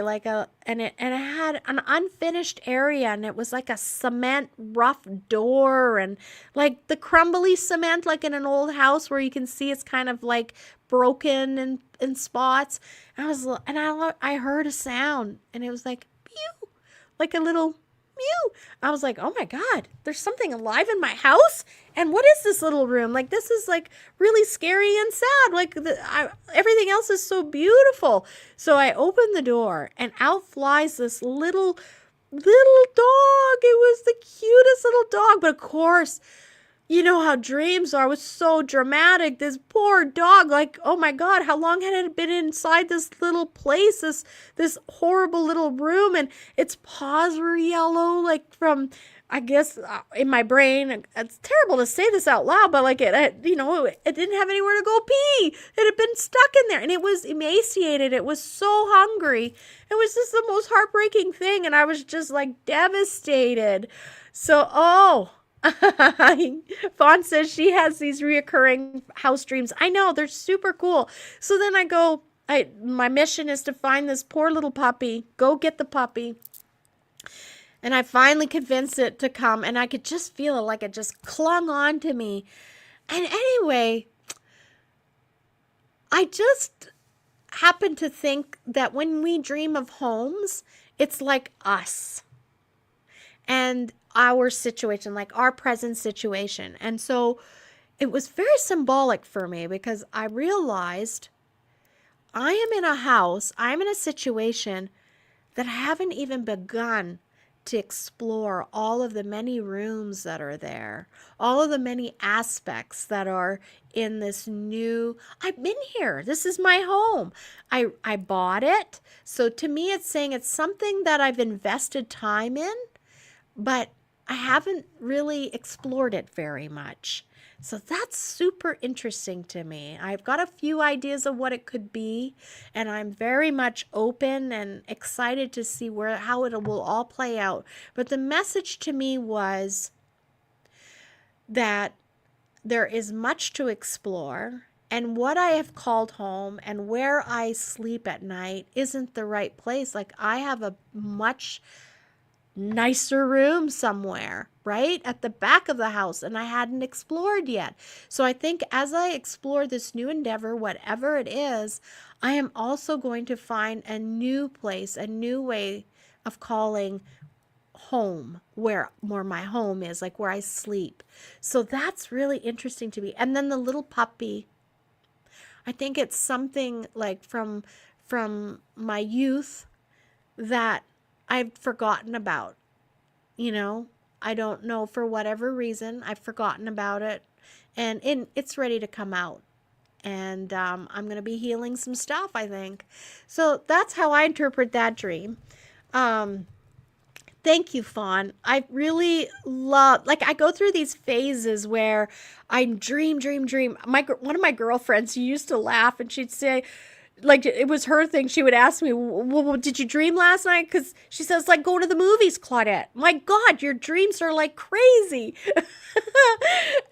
and it had an unfinished area, and it was like a cement rough door, and like the crumbly cement, like in an old house where you can see it's kind of like broken in spots. And I heard a sound, and it was like pew, like a little mew. I was like, oh my God, there's something alive in my house. And what is this little room? Like, this is like really scary and sad. Like everything else is so beautiful. So I opened the door and out flies this little dog. It was the cutest little dog. But of course, you know how dreams are. It was so dramatic. This poor dog, like, oh my God, how long had it been inside this little place, this horrible little room? And its paws were yellow, like from, I guess, in my brain. It's terrible to say this out loud, but like it didn't have anywhere to go pee. It had been stuck in there, and it was emaciated. It was so hungry. It was just the most heartbreaking thing, and I was just like devastated. So, Fawn says she has these reoccurring house dreams. I know, they're super cool. So then my mission is to find this poor little puppy, go get the puppy. And I finally convinced it to come, and I could just feel it, like it just clung on to me. And anyway, I just happen to think that when we dream of homes, it's like us and our situation, like our present situation. And so it was very symbolic for me because I realized I am in a house, I'm in a situation that I haven't even begun to explore all of the many rooms that are there, all of the many aspects that are in this new, I've been here. This is my home. I bought it. So to me, it's saying it's something that I've invested time in, but I haven't really explored it very much. So that's super interesting to me. I've got a few ideas of what it could be, and I'm very much open and excited to see how it will all play out. But the message to me was that there is much to explore, and what I have called home and where I sleep at night isn't the right place. Like, I have a much nicer room somewhere, right? At the back of the house, and I hadn't explored yet. So I think as I explore this new endeavor, whatever it is, I am also going to find a new place, a new way of calling home, where my home is, like where I sleep. So that's really interesting to me. And then the little puppy, I think it's something like from my youth that I've forgotten about. I don't know, for whatever reason, I've forgotten about it, and it's ready to come out. And I'm going to be healing some stuff, I think. So that's how I interpret that dream. Thank you, Fawn. I really love, like, I go through these phases where I dream. One of my girlfriends, she used to laugh, and she'd say, like, it was her thing. She would ask me, well, did you dream last night? Because she says, like, go to the movies, Claudette. My God, your dreams are like crazy. And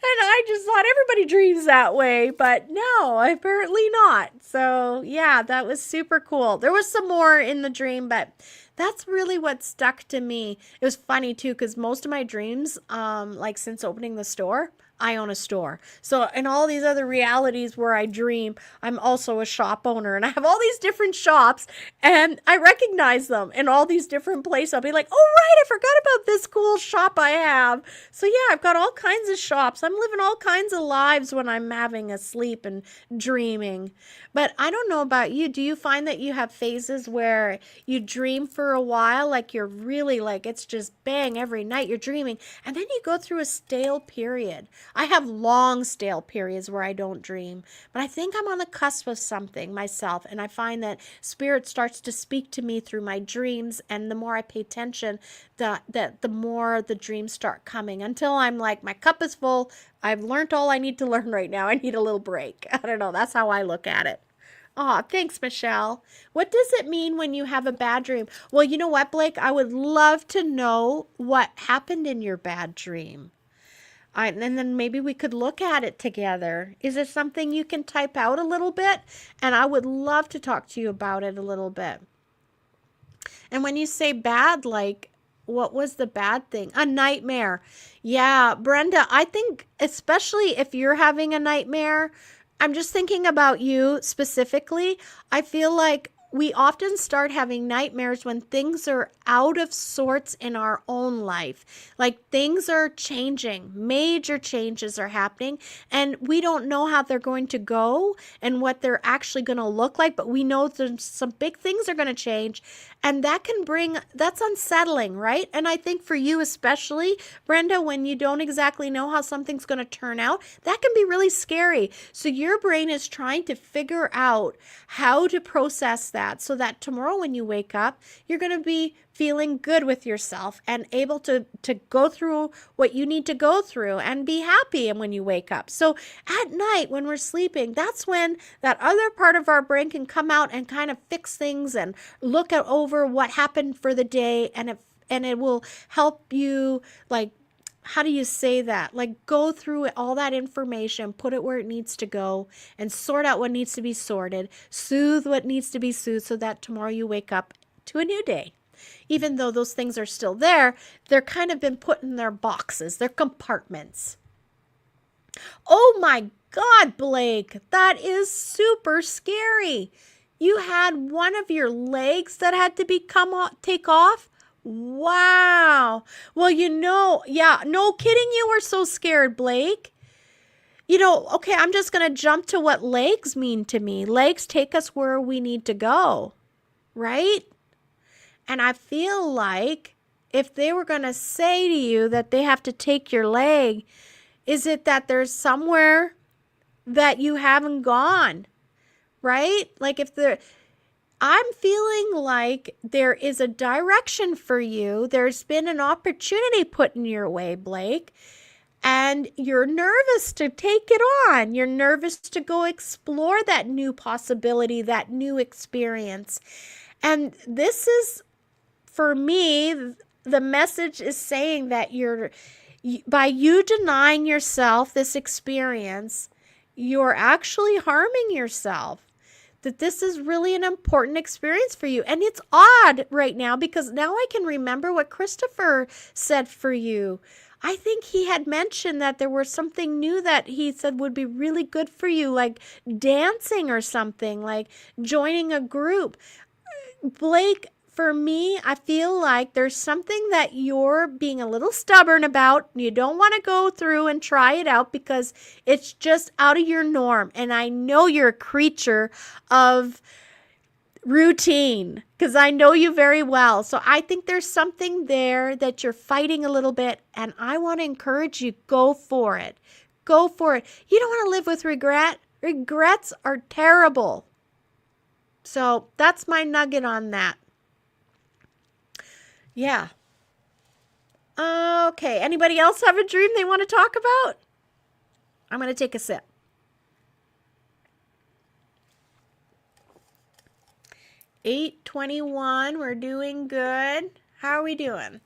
I just thought everybody dreams that way, but no, apparently not. So yeah, that was super cool. There was some more in the dream, but that's really what stuck to me. It was funny too, because most of my dreams, like since opening the store, I own a store. So in all these other realities where I dream, I'm also a shop owner, and I have all these different shops, and I recognize them in all these different places. I'll be like, oh, right, I forgot about this cool shop I have. So yeah, I've got all kinds of shops. I'm living all kinds of lives when I'm having a sleep and dreaming. But I don't know about you. Do you find that you have phases where you dream for a while, like you're really like, it's just bang every night you're dreaming, and then you go through a stale period? I have long stale periods where I don't dream, but I think I'm on the cusp of something myself, and I find that spirit starts to speak to me through my dreams, and the more I pay attention, the more the dreams start coming, until I'm like, my cup is full. I've learned all I need to learn right now. I need a little break. I don't know. That's how I look at it. Aw, thanks, Michelle. What does it mean when you have a bad dream? Well, you know what, Blake? I would love to know what happened in your bad dream. And then maybe we could look at it together. Is it something you can type out a little bit? And I would love to talk to you about it a little bit. And when you say bad, like, what was the bad thing? A nightmare. Yeah, Brenda, I think especially if you're having a nightmare, I'm just thinking about you specifically. I feel like we often start having nightmares when things are out of sorts in our own life. Like, things are changing, major changes are happening, and we don't know how they're going to go and what they're actually going to look like, but we know there's some big things are going to change, and that's unsettling, right? And I think for you especially, Brenda, when you don't exactly know how something's going to turn out, that can be really scary. So your brain is trying to figure out how to process that, so that tomorrow when you wake up, you're going to be feeling good with yourself and able to go through what you need to go through and be happy. And when you wake up, so at night when we're sleeping, that's when that other part of our brain can come out and kind of fix things and look over what happened for the day, and it will help you, like, how do you say that? Like, go through it, all that information, put it where it needs to go, and sort out what needs to be sorted, soothe what needs to be soothed, so that tomorrow you wake up to a new day. Even though those things are still there, they're kind of been put in their boxes, their compartments. Oh my God, Blake, that is super scary. You had one of your legs that had to take off? Wow. Well, yeah, no kidding, you were so scared, Blake. Okay, I'm just going to jump to what legs mean to me. Legs take us where we need to go, right? And I feel like if they were going to say to you that they have to take your leg, is it that there's somewhere that you haven't gone, right? Like, I'm feeling like there is a direction for you. There's been an opportunity put in your way, Blake. and you're nervous to take it on. You're nervous to go explore that new possibility, that new experience. And this is, for me, the message is saying that by you denying yourself this experience, you're actually harming yourself. That this is really an important experience for you. And it's odd right now because now I can remember what Christopher said for you. I think he had mentioned that there was something new that he said would be really good for you, like dancing or something, like joining a group. Blake, for me, I feel like there's something that you're being a little stubborn about. You don't want to go through and try it out because it's just out of your norm. And I know you're a creature of routine because I know you very well. So I think there's something there that you're fighting a little bit. And I want to encourage you, go for it. Go for it. You don't want to live with regret. Regrets are terrible. So that's my nugget on that. Yeah. Okay. Anybody else have a dream they want to talk about? I'm going to take a sip. 8:21. We're doing good. How are we doing?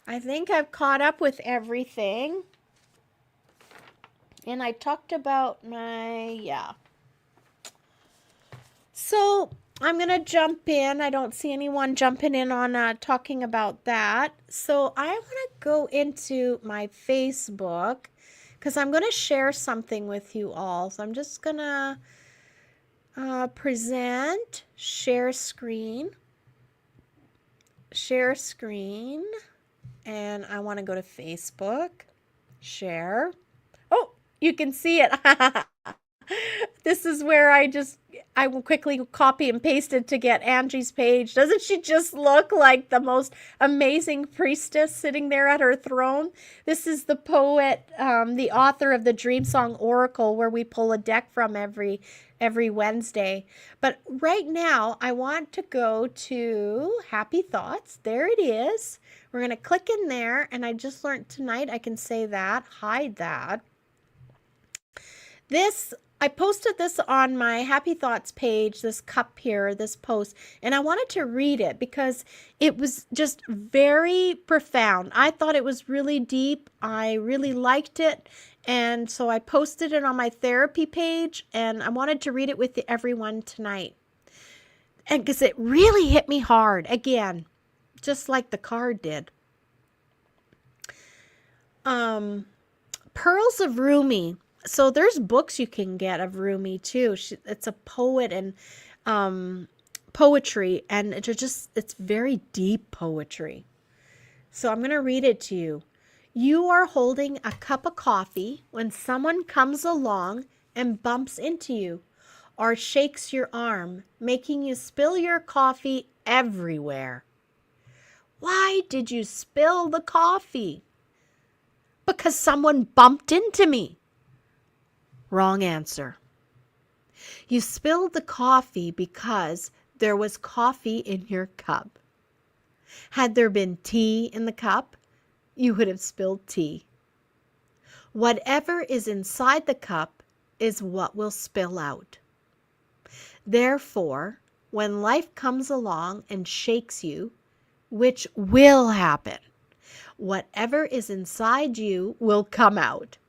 I think I've caught up with everything. And I talked about yeah. So I'm going to jump in. I don't see anyone jumping in on talking about that. So I want to go into my Facebook because I'm going to share something with you all. So I'm just going to present, share screen, and I want to go to Facebook, share. Oh, you can see it. This is where I will quickly copy and paste it to get Angie's page. Doesn't she just look like the most amazing priestess sitting there at her throne? This is the poet, the author of the Dream Song Oracle, where we pull a deck from every Wednesday. But right now, I want to go to Happy Thoughts. There it is. We're going to click in there, and I just learned tonight I can say that, hide that. I posted this on my Happy Thoughts page, this cup here, this post, and I wanted to read it because it was just very profound. I thought it was really deep. I really liked it, and so I posted it on my therapy page, and I wanted to read it with everyone tonight. And because it really hit me hard, again, just like the card did. Pearls of Rumi. So there's books you can get of Rumi too. It's a poet and poetry, and it's very deep poetry. So I'm going to read it to you. You are holding a cup of coffee when someone comes along and bumps into you or shakes your arm, making you spill your coffee everywhere. Why did you spill the coffee? Because someone bumped into me. Wrong answer. You spilled the coffee because there was coffee in your cup. Had there been tea in the cup, you would have spilled tea. Whatever is inside the cup is what will spill out. Therefore, when life comes along and shakes you, which will happen, whatever is inside you will come out.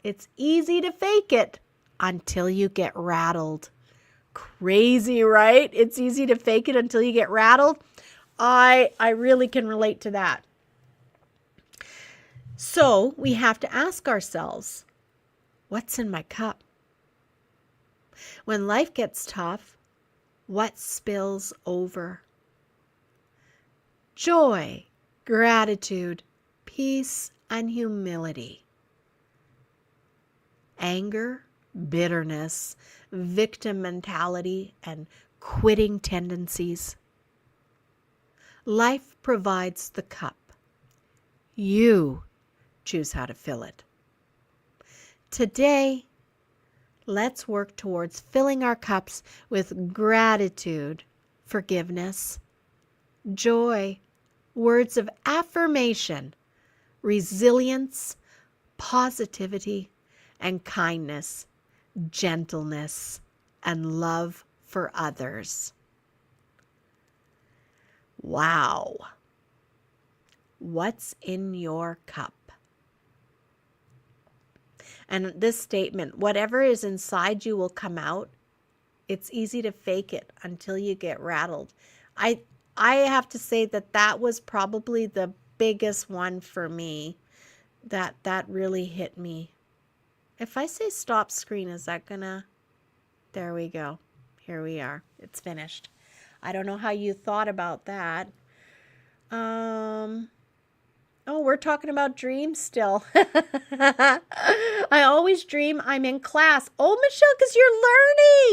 It's easy to fake it until you get rattled. Crazy, right? It's easy to fake it until you get rattled. I really can relate to that. So we have to ask ourselves, what's in my cup? When life gets tough, what spills over? Joy, gratitude, peace, and humility. Anger, bitterness, victim mentality, and quitting tendencies. Life provides the cup. You choose how to fill it. Today, let's work towards filling our cups with gratitude, forgiveness, joy, words of affirmation, resilience, positivity and kindness, gentleness, and love for others. Wow. What's in your cup? And this statement, whatever is inside you will come out. It's easy to fake it until you get rattled. I have to say that was probably the biggest one for me. That really hit me. If I say stop screen, is that gonna... There we go. Here we are. It's finished. I don't know how you thought about that. Oh, we're talking about dreams still. I always dream I'm in class. Oh, Michelle, because you're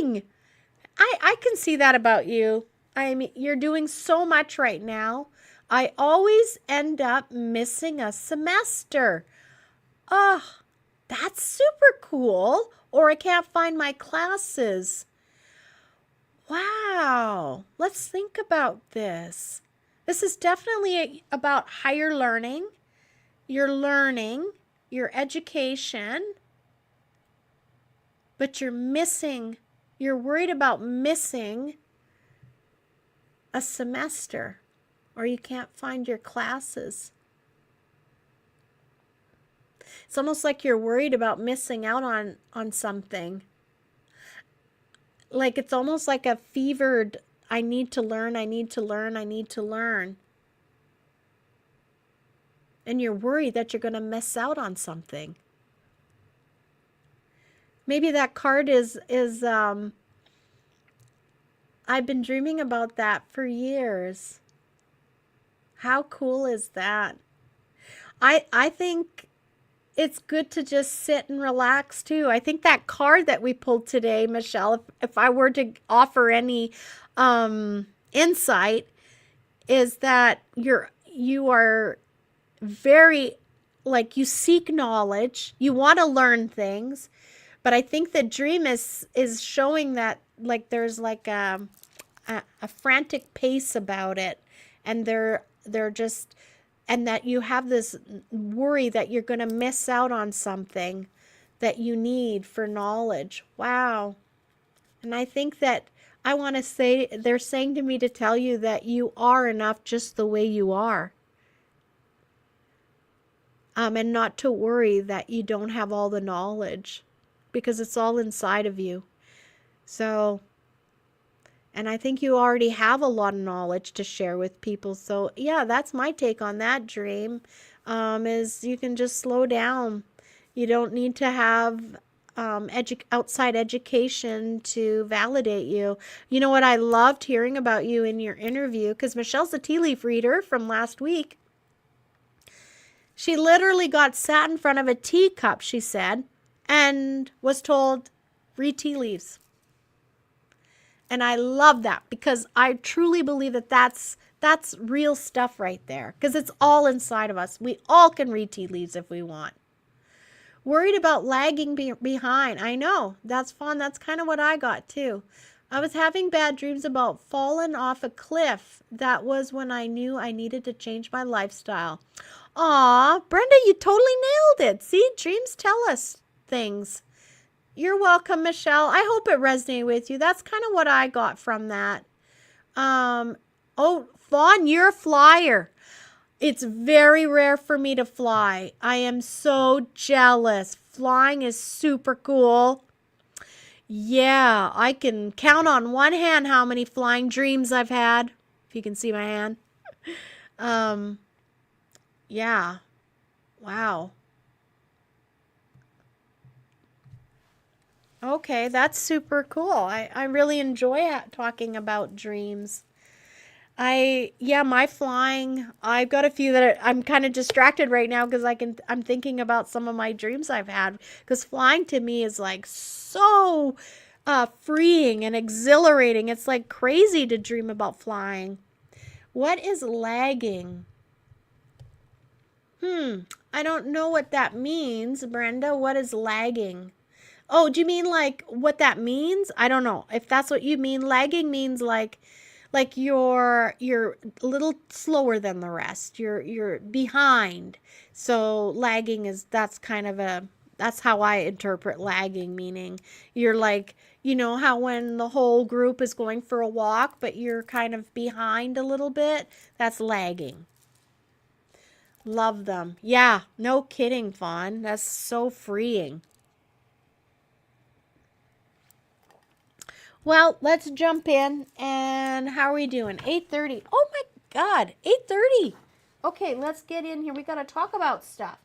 learning. I can see that about you. I mean, you're doing so much right now. I always end up missing a semester. Oh, that's super cool. Or I can't find my classes. Wow. Let's think about this. This is definitely about higher learning, your education, but you're worried about missing a semester, or you can't find your classes. It's almost like you're worried about missing out on something. Like it's almost like a fevered, I need to learn, I need to learn, I need to learn. And you're worried that you're going to miss out on something. Maybe that card is I've been dreaming about that for years. How cool is that? I think it's good to just sit and relax too. I think that card that we pulled today, Michelle, if I were to offer any insight, is that you are very, like, you seek knowledge, you want to learn things, but I think the dream is showing that, like, there's like a frantic pace about it, and they're just, and that you have this worry that you're going to miss out on something that you need for knowledge. Wow. And I think that I want to say, they're saying to me to tell you that you are enough just the way you are. And not to worry that you don't have all the knowledge, because it's all inside of you. So, and I think you already have a lot of knowledge to share with people. So yeah, that's my take on that dream, is you can just slow down. You don't need to have outside education to validate you. You know what I loved hearing about you in your interview, because Michelle's a tea leaf reader from last week. She literally got sat in front of a teacup, she said, and was told, read tea leaves. And I love that, because I truly believe that that's real stuff right there, because it's all inside of us. We all can read tea leaves if we want. Worried about lagging behind. I know, that's fun. That's kind of what I got too. I was having bad dreams about falling off a cliff. That was when I knew I needed to change my lifestyle. Aw, Brenda, you totally nailed it. See, dreams tell us things. You're welcome, Michelle. I hope it resonated with you. That's kind of what I got from that. Oh, Fawn, you're a flyer. It's very rare for me to fly. I am so jealous. Flying is super cool. Yeah, I can count on one hand how many flying dreams I've had, if you can see my hand. Yeah. Wow. Okay, that's super cool. I really enjoy talking about dreams. My flying, I've got a few that I'm kind of distracted right now because I'm thinking about some of my dreams I've had, because flying to me is like so freeing and exhilarating. It's like crazy to dream about flying. What is lagging? I don't know what that means, Brenda. What is lagging? Oh, do you mean like what that means? I don't know. If that's what you mean, lagging means like like you're a little slower than the rest. You're behind. So lagging is that's how I interpret lagging, meaning you're like, you know how when the whole group is going for a walk, but you're kind of behind a little bit? That's lagging. Love them. Yeah, no kidding, Fawn. That's so freeing. Well, let's jump in. And how are we doing? 8:30. Oh my God, 8:30. Okay, let's get in here. We got to talk about stuff.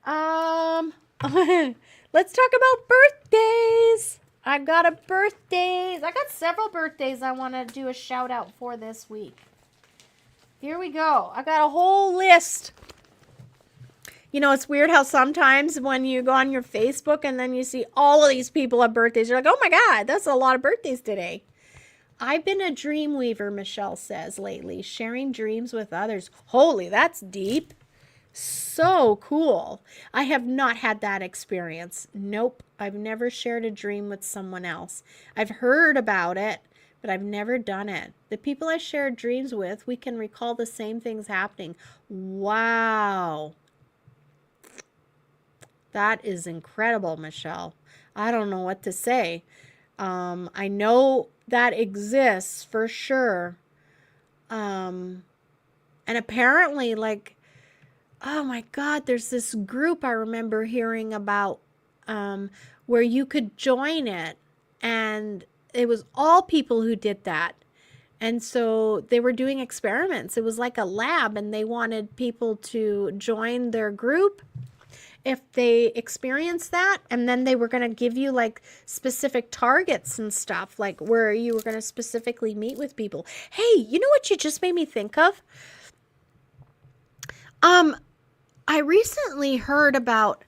Let's talk about birthdays. I got I got several birthdays I want to do a shout out for this week. Here we go. I got a whole list. You know, it's weird how sometimes when you go on your Facebook and then you see all of these people have birthdays, you're like, oh my God, that's a lot of birthdays today. I've been a dream weaver, Michelle says lately, sharing dreams with others. Holy, that's deep. So cool. I have not had that experience. Nope. I've never shared a dream with someone else. I've heard about it, but I've never done it. The people I shared dreams with, we can recall the same things happening. Wow. That is incredible, Michelle. I don't know what to say. I know that exists for sure. And apparently, like, oh my God, there's this group I remember hearing about where you could join it. And it was all people who did that. And so they were doing experiments. It was like a lab, and they wanted people to join their group if they experienced that, and then they were going to give you like specific targets and stuff, like where you were going to specifically meet with people. Hey, you know what you just made me think of? I recently heard about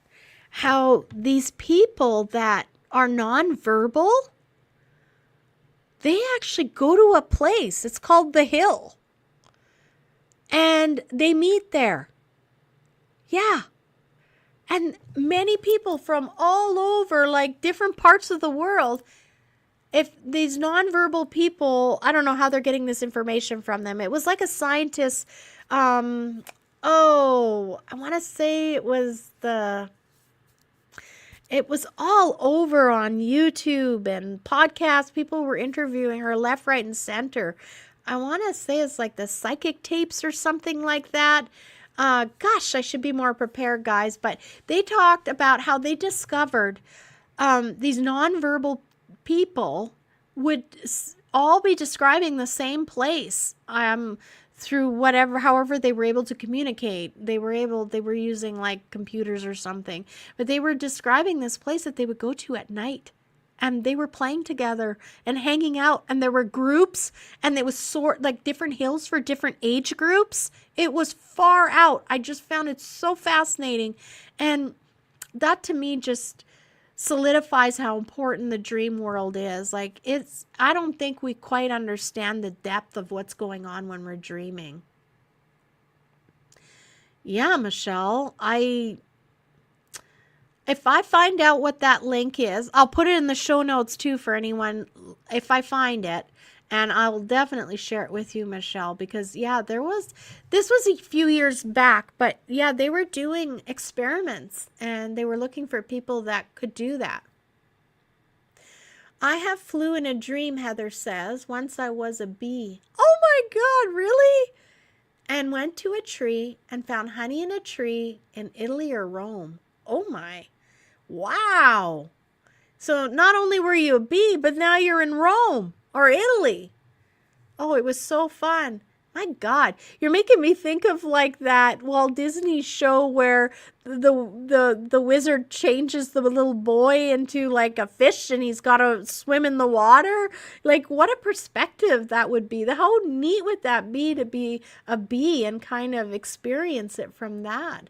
how these people that are nonverbal, they actually go to a place. It's called the Hill. And they meet there. Yeah. And many people from all over, like different parts of the world, if these nonverbal people, I don't know how they're getting this information from them. It was like a scientist, I want to say it was all over on YouTube and podcasts. People were interviewing her left, right, and center. I want to say it's like the psychic tapes or something like that. Gosh, I should be more prepared, guys. But they talked about how they discovered these nonverbal people would all be describing the same place through however they were able to communicate. They were using like computers or something. But they were describing this place that they would go to at night. And they were playing together and hanging out, and there were groups, and it was like different hills for different age groups. It was far out. I just found it so fascinating. And that to me just solidifies how important the dream world is. Like I don't think we quite understand the depth of what's going on when we're dreaming. Yeah, Michelle, if I find out what that link is, I'll put it in the show notes too for anyone if I find it. And I will definitely share it with you, Michelle, because yeah, this was a few years back, but yeah, they were doing experiments and they were looking for people that could do that. I have flew in a dream, Heather says. Once I was a bee. Oh my God, really? And went to a tree and found honey in a tree in Italy or Rome. Oh my. Wow. So not only were you a bee, but now you're in Rome or Italy. Oh, it was so fun. My God, you're making me think of like that Walt Disney show where the wizard changes the little boy into like a fish and he's got to swim in the water. Like what a perspective that would be. How neat would that be to be a bee and kind of experience it from that?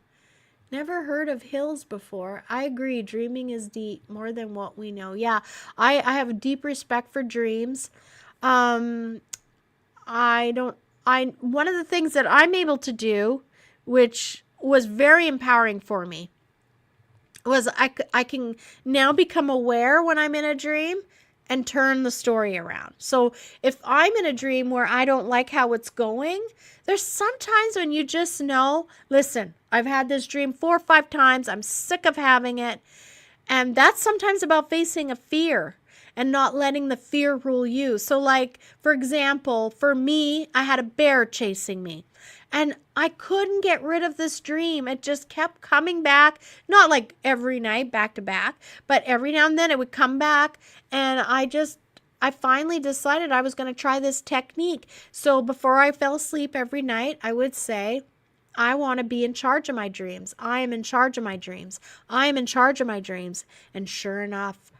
Never heard of hills before. I agree. Dreaming is deep, more than what we know. Yeah, I have a deep respect for dreams. One of the things that I'm able to do, which was very empowering for me, was I can now become aware when I'm in a dream, and turn the story around. So if I'm in a dream where I don't like how it's going, there's sometimes when you just know, listen, I've had this dream 4 or 5 times. I'm sick of having it. And that's sometimes about facing a fear and not letting the fear rule you. So like, for example, for me, I had a bear chasing me. And I couldn't get rid of this dream. It just kept coming back. Not like every night back to back, but every now and then it would come back. And I finally decided I was going to try this technique. So before I fell asleep every night, I would say, I want to be in charge of my dreams. I am in charge of my dreams. I am in charge of my dreams. And sure enough,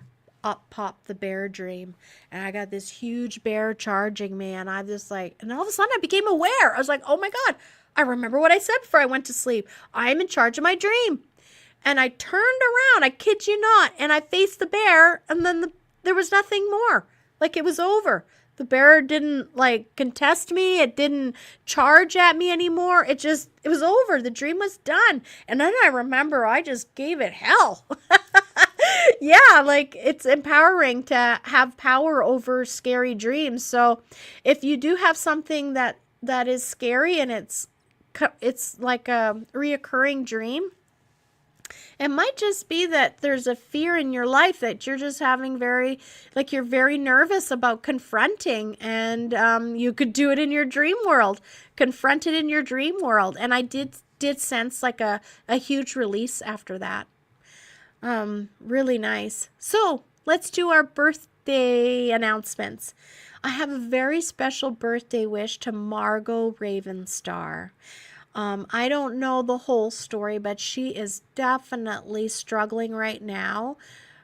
up popped the bear dream. And I got this huge bear charging me. And I just like, and all of a sudden I became aware. I was like, oh my God, I remember what I said before I went to sleep. I am in charge of my dream. And I turned around, I kid you not, and I faced the bear. And then there was nothing more. Like it was over. The bear didn't like contest me. It didn't charge at me anymore. It was over. The dream was done. And then I remember I just gave it hell. Yeah, like it's empowering to have power over scary dreams. So if you do have something that is scary and it's like a reoccurring dream, it might just be that there's a fear in your life that you're just having you're very nervous about confronting, and you could do it in your dream world, confront it in your dream world. And I did sense like a huge release after that. Really nice. So let's do our birthday announcements. I have a very special birthday wish to Margot Ravenstar. I don't know the whole story, but she is definitely struggling right now.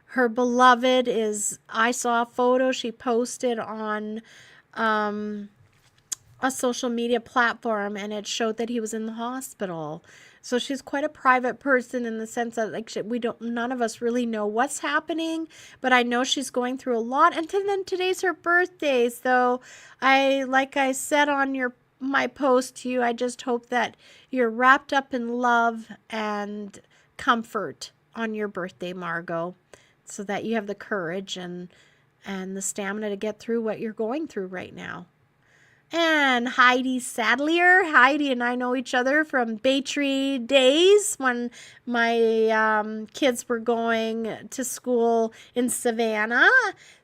Her beloved I saw a photo she posted on a social media platform, and it showed that he was in the hospital. So she's quite a private person in the sense that none of us really know what's happening, but I know she's going through a lot. And then today's her birthday. So like I said on my post to you, I just hope that you're wrapped up in love and comfort on your birthday, Margot, so that you have the courage and the stamina to get through what you're going through right now. And Heidi Sadlier. Heidi and I know each other from Baytree days when my kids were going to school in Savannah.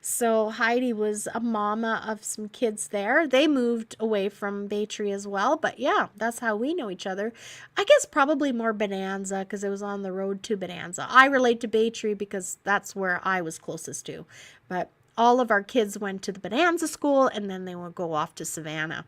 So Heidi was a mama of some kids there. They moved away from Baytree as well. But yeah, that's how we know each other. I guess probably more Bonanza because it was on the road to Bonanza. I relate to Baytree because that's where I was closest to. But all of our kids went to the Bonanza school, and then they would go off to Savannah.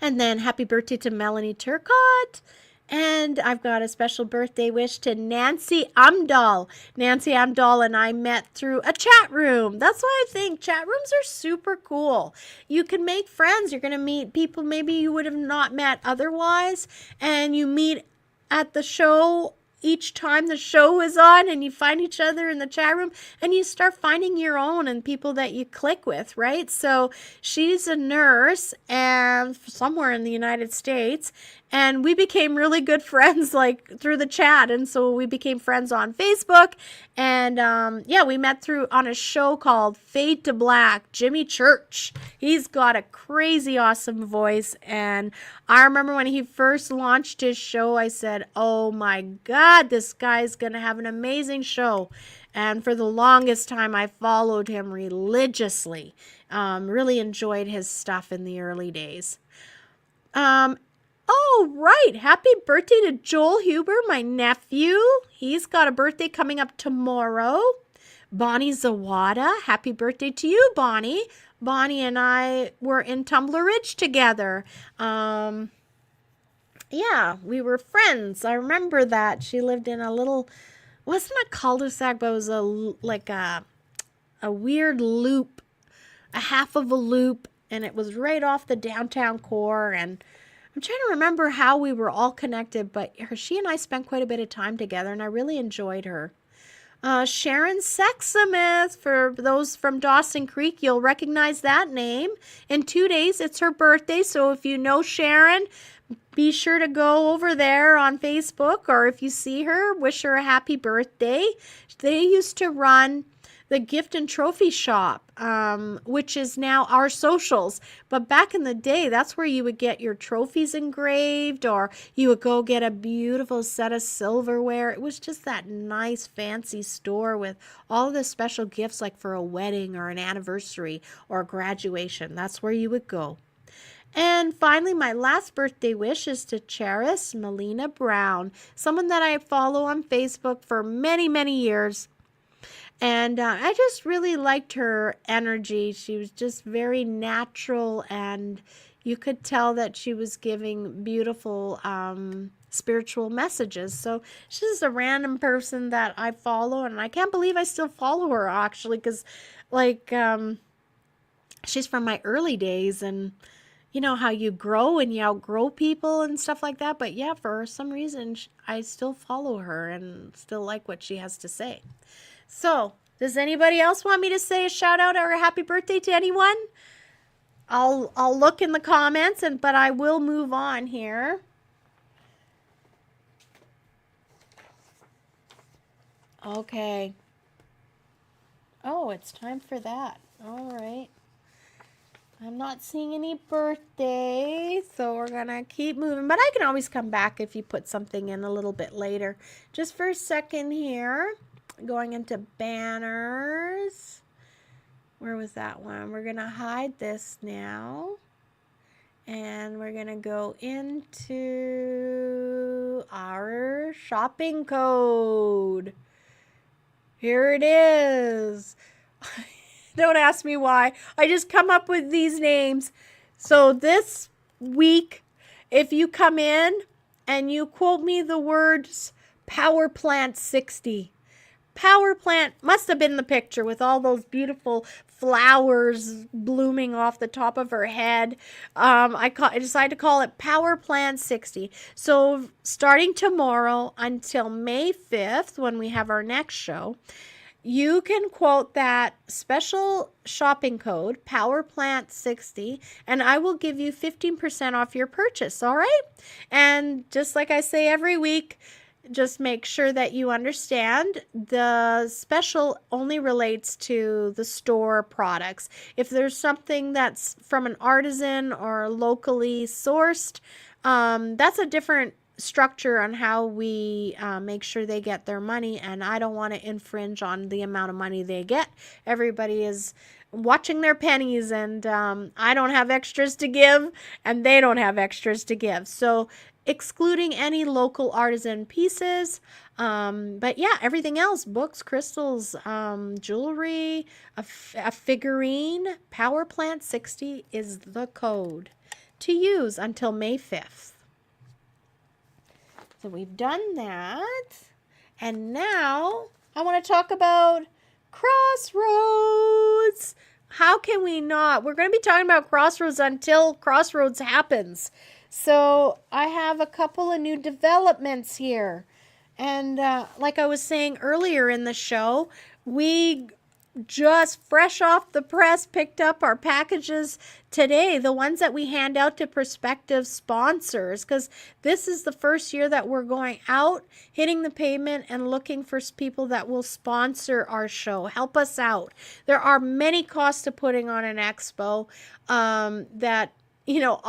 And then happy birthday to Melanie Turcott. And I've got a special birthday wish to Nancy Amdahl. Nancy Amdahl and I met through a chat room. That's why I think chat rooms are super cool. You can make friends. You're going to meet people maybe you would have not met otherwise. And you meet at the show each time the show is on, and you find each other in the chat room, and you start finding your own and people that you click with, right? So she's a nurse and somewhere in the United States, and we became really good friends like through the chat. And so we became friends on Facebook, and we met on a show called Fade to Black. Jimmy Church, he's got a crazy awesome voice, and I remember when he first launched his show, I said, oh my God, this guy's gonna have an amazing show. And for the longest time I followed him religiously. Really enjoyed his stuff in the early days. Oh, right. Happy birthday to Joel Huber, my nephew. He's got a birthday coming up tomorrow. Bonnie Zawada, happy birthday to you, Bonnie. Bonnie and I were in Tumbler Ridge together. Yeah, we were friends. I remember that. She lived in a little, wasn't a cul-de-sac, but it was a weird loop, a half of a loop, and it was right off the downtown core. And I'm trying to remember how we were all connected, but she and I spent quite a bit of time together, and I really enjoyed her. Sharon Sexsmith, for those from Dawson Creek, you'll recognize that name. In 2 days, it's her birthday, so if you know Sharon, be sure to go over there on Facebook, or if you see her, wish her a happy birthday. They used to run the gift and trophy shop, which is now our socials. But back in the day, that's where you would get your trophies engraved, or you would go get a beautiful set of silverware. It was just that nice fancy store with all the special gifts, like for a wedding or an anniversary or a graduation. That's where you would go. And finally, my last birthday wish is to Charis Melina Brown, someone that I follow on Facebook for many, many years. And I just really liked her energy. She was just very natural, and you could tell that she was giving beautiful spiritual messages. So she's a random person that I follow, and I can't believe I still follow her, actually, because like she's from my early days, and you know how you grow and you outgrow people and stuff like that. But yeah, for some reason, I still follow her and still like what she has to say. So, does anybody else want me to say a shout out or a happy birthday to anyone? I'll look in the comments, but I will move on here. Okay. Oh, it's time for that. All right. I'm not seeing any birthdays, so we're going to keep moving. But I can always come back if you put something in a little bit later. Just for a second here, going into banners. Where was that one? We're going to hide this now. And we're going to go into our shopping code. Here it is. Don't ask me why. I just come up with these names. So this week, if you come in and you quote me the words Power Plant 60. Power Plant must have been the picture with all those beautiful flowers blooming off the top of her head. I decided to call it Power Plant 60. So starting tomorrow until May 5th, when we have our next show, you can quote that special shopping code, PowerPlant60, and I will give you 15% off your purchase, all right? And just like I say every week, just make sure that you understand the special only relates to the store products. If there's something that's from an artisan or locally sourced, that's a different structure on how we make sure they get their money, and I don't want to infringe on the amount of money they get. Everybody is watching their pennies, and I don't have extras to give, and they don't have extras to give. So excluding any local artisan pieces, but yeah, everything else, books, crystals, jewelry, a figurine, Power Plant 60 is the code to use until May 5th. So we've done that, and now I want to talk about Crossroads. How can we not? We're going to be talking about Crossroads until Crossroads happens. So I have a couple of new developments here. And like I was saying earlier in the show, we just fresh off the press picked up our packages today, the ones that we hand out to prospective sponsors, because this is the first year that we're going out, hitting the pavement, and looking for people that will sponsor our show, help us out. There are many costs to putting on an expo that, you know,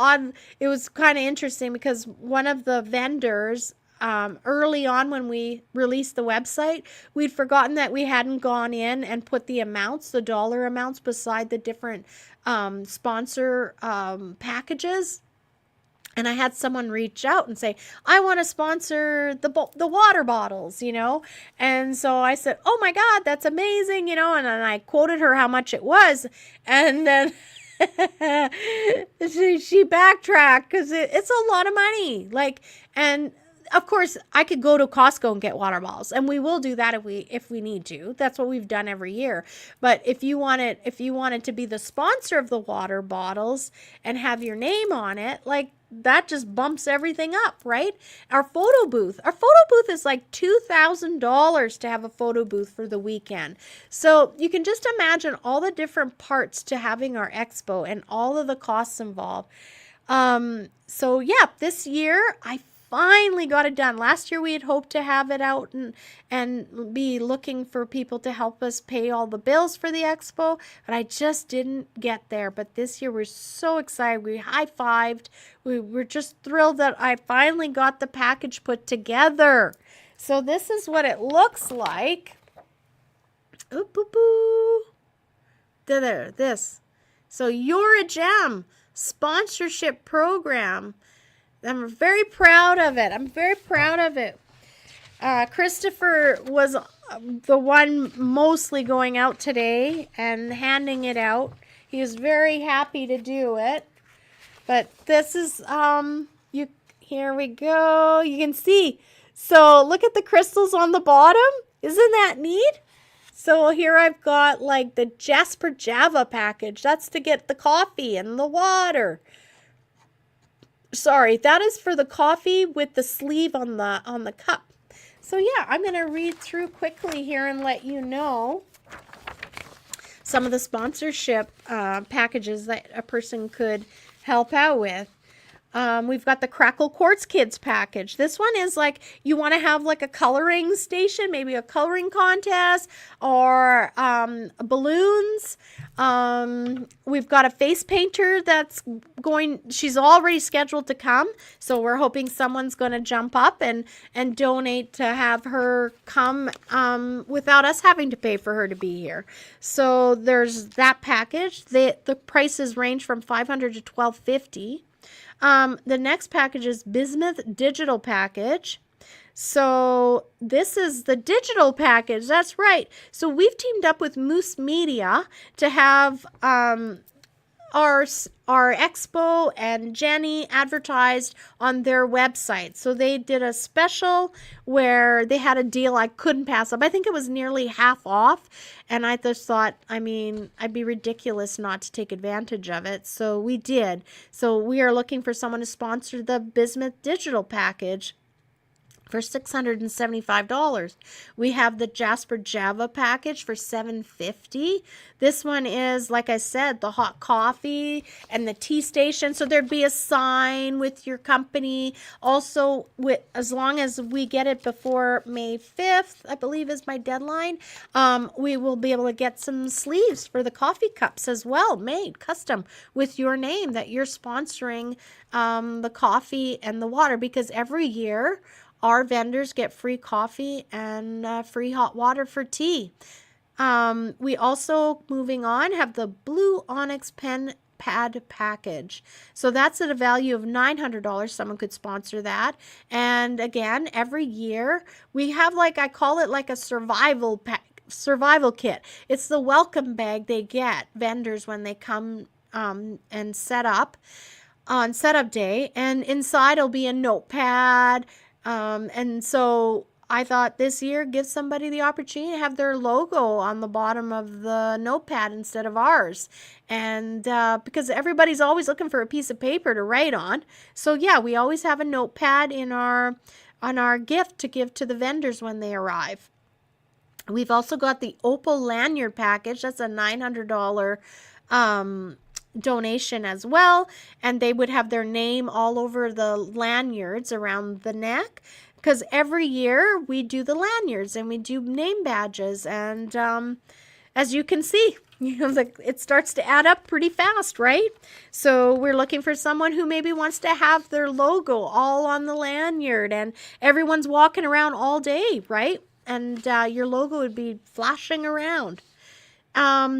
it was kind of interesting because one of the vendors, early on when we released the website, we'd forgotten that we hadn't gone in and put the amounts, the dollar amounts beside the different sponsor packages. And I had someone reach out and say, I want to sponsor the water bottles, you know. And so I said, oh my God, that's amazing, you know. And then I quoted her how much it was. And then she backtracked because it's a lot of money. Like, and of course, I could go to Costco and get water bottles, and we will do that if we need to. That's what we've done every year. But if you wanted to be the sponsor of the water bottles and have your name on it, like, that just bumps everything up, right? Our photo booth is like $2,000 to have a photo booth for the weekend. So you can just imagine all the different parts to having our expo and all of the costs involved. So yeah, this year I finally got it done. Last year we had hoped to have it out and be looking for people to help us pay all the bills for the expo, but I just didn't get there. But this year we're so excited. We high-fived. We were just thrilled that I finally got the package put together. So this is what it looks like. Oop, boop, boo. There, this. So You're a Gem sponsorship program. I'm very proud of it. I'm very proud of it. Christopher was the one mostly going out today and handing it out. He was very happy to do it. But this is, here we go. You can see. So look at the crystals on the bottom. Isn't that neat? So here I've got like the Jasper Java package. That's to get the coffee and the water. Sorry, that is for the coffee with the sleeve on the cup. So yeah, I'm going to read through quickly here and let you know some of the sponsorship packages that a person could help out with. We've got the Crackle Quartz Kids package. This one is like you want to have like a coloring station, maybe a coloring contest or balloons. We've got a face painter that's she's already scheduled to come. So we're hoping someone's going to jump up and donate to have her come without us having to pay for her to be here. So there's that package. The prices range from $500 to $1,250. The next package is Bismuth Digital Package. So this is the digital package. That's right. So we've teamed up with Moose Media to have our expo and Jenny advertised on their website. So they did a special where they had a deal I couldn't pass up. I think it was nearly half off. And I just thought, I mean, I'd be ridiculous not to take advantage of it. So we did. So we are looking for someone to sponsor the Bismuth Digital Package for $675. We have the Jasper Java package for $750. This one is, like I said, the hot coffee and the tea station. So there'd be a sign with your company. Also, as long as we get it before May 5th, I believe is my deadline, we will be able to get some sleeves for the coffee cups as well, made custom with your name that you're sponsoring the coffee and the water, because every year our vendors get free coffee and free hot water for tea. We also, moving on, have the Blue Onyx Pen Pad package. So that's at a value of $900. Someone could sponsor that. And again, every year we have, like, I call it like a survival kit. It's the welcome bag they get, vendors, when they come and set up on setup day. And inside will be a notepad. And so I thought this year, give somebody the opportunity to have their logo on the bottom of the notepad instead of ours. And because everybody's always looking for a piece of paper to write on. So yeah, we always have a notepad on our gift to give to the vendors when they arrive. We've also got the Opal lanyard package. That's a $900 donation as well, and they would have their name all over the lanyards around the neck, because every year we do the lanyards and we do name badges, and as you can see, it starts to add up pretty fast, right? So we're looking for someone who maybe wants to have their logo all on the lanyard, and everyone's walking around all day, right? And your logo would be flashing around.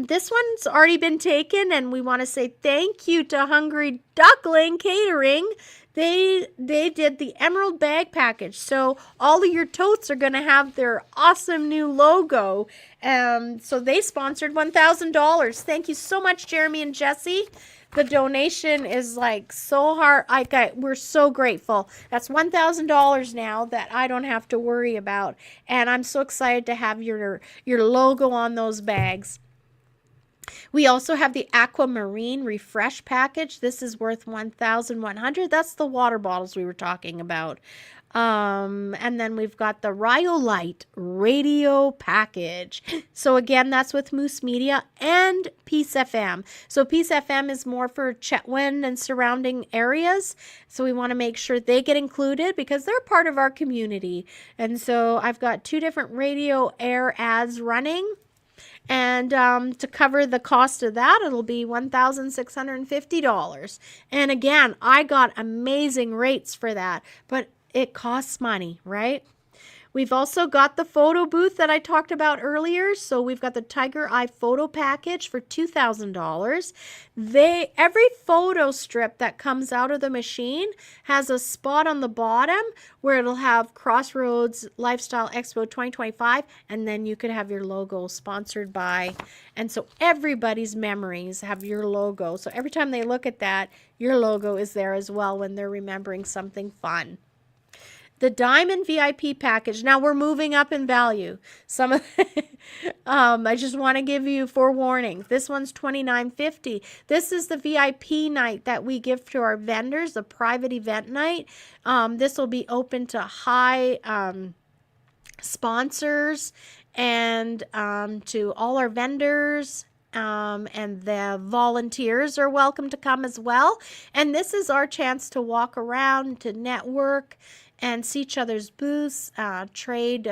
This one's already been taken, and we want to say thank you to Hungry Duckling Catering. They did the Emerald Bag package. So all of your totes are going to have their awesome new logo. So they sponsored $1,000. Thank you so much, Jeremy and Jesse. The donation is like so hard. We're so grateful. That's $1,000 now that I don't have to worry about. And I'm so excited to have your logo on those bags. We also have the Aquamarine Refresh package. This is worth $1,100. That's the water bottles we were talking about. And then we've got the Rhyolite radio package. So again, that's with Moose Media and Peace FM. So Peace FM is more for Chetwynd and surrounding areas. So we want to make sure they get included because they're part of our community. And so I've got 2 different radio air ads running. And to cover the cost of that, it'll be $1,650. And again, I got amazing rates for that, but it costs money, right? We've also got the photo booth that I talked about earlier. So we've got the Tiger Eye photo package for $2,000. Every photo strip that comes out of the machine has a spot on the bottom where it'll have Crossroads Lifestyle Expo 2025, and then you could have your logo sponsored by. And so everybody's memories have your logo. So every time they look at that, your logo is there as well when they're remembering something fun. The Diamond VIP package. Now we're moving up in value. Some of I just want to give you forewarning. This one's $29.50. This is the VIP night that we give to our vendors, the private event night. This will be open to high sponsors and to all our vendors. And the volunteers are welcome to come as well. And this is our chance to walk around, to network, and see each other's booths, trade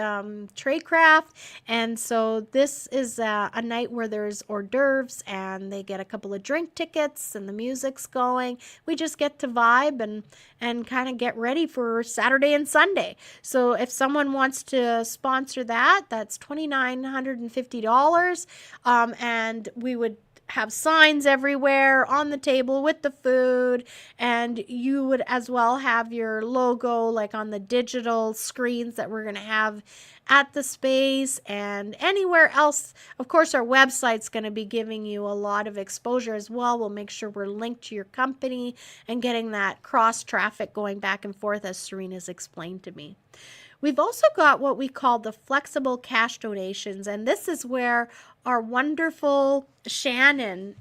craft. And so this is a night where there's hors d'oeuvres and they get a couple of drink tickets and the music's going. We just get to vibe and kind of get ready for Saturday and Sunday. So if someone wants to sponsor that, that's $2,950. And we would have signs everywhere on the table with the food, and you would as well have your logo like on the digital screens that we're going to have at the space and anywhere else. Of course, our website's going to be giving you a lot of exposure as well. We'll make sure we're linked to your company and getting that cross traffic going back and forth, as Serena's explained to me. We've also got what we call the flexible cash donations, and this is where our wonderful Shannon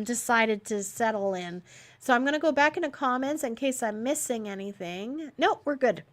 decided to settle in. So I'm going to go back into comments in case I'm missing anything. Nope, we're good.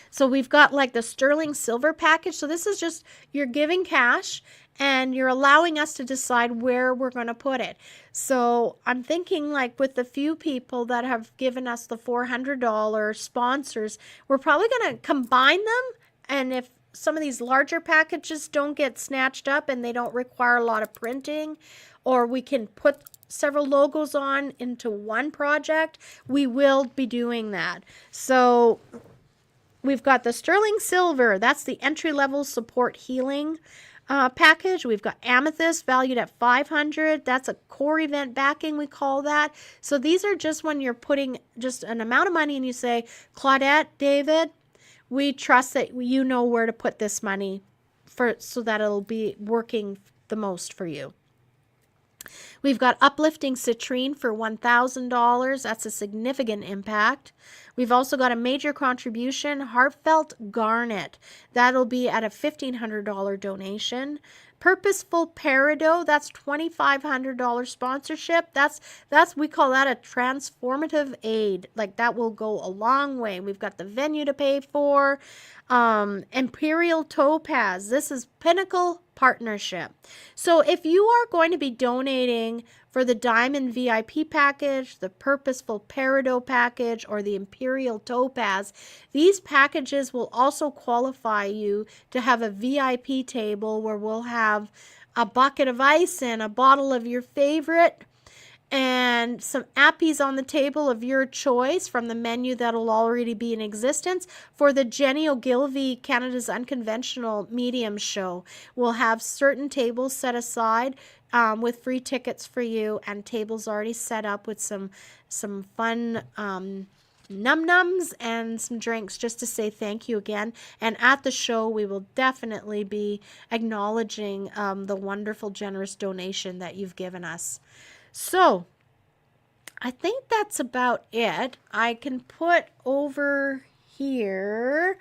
So we've got like the sterling silver package. So this is just you're giving cash and you're allowing us to decide where we're going to put it. So I'm thinking like with the few people that have given us the $400 sponsors, we're probably going to combine them. And if some of these larger packages don't get snatched up and they don't require a lot of printing, or we can put several logos on into one project, we will be doing that. So we've got the sterling silver. That's the entry-level support healing package. We've got amethyst valued at $500. That's a core event backing, we call that. So these are just when you're putting just an amount of money and you say, Claudette, David, we trust that you know where to put this money so that it'll be working the most for you. We've got uplifting citrine for $1,000. That's a significant impact. We've also got a major contribution, heartfelt garnet. That'll be at a $1,500 donation. Purposeful peridot, that's $2,500 sponsorship. That's we call that a transformative aid. Like that will go a long way. We've got the venue to pay for. Imperial Topaz. This is Pinnacle Partnership. So if you are going to be donating for the Diamond VIP package, the Purposeful Peridot package, or the Imperial Topaz, these packages will also qualify you to have a VIP table where we'll have a bucket of ice and a bottle of your favorite and some appies on the table of your choice from the menu that'll already be in existence for the Jenny Ogilvie Canada's Unconventional Medium show. We'll have certain tables set aside with free tickets for you and tables already set up with some fun num-nums and some drinks just to say thank you again. And at the show, we will definitely be acknowledging the wonderful, generous donation that you've given us. So, I think that's about it. I can put over here,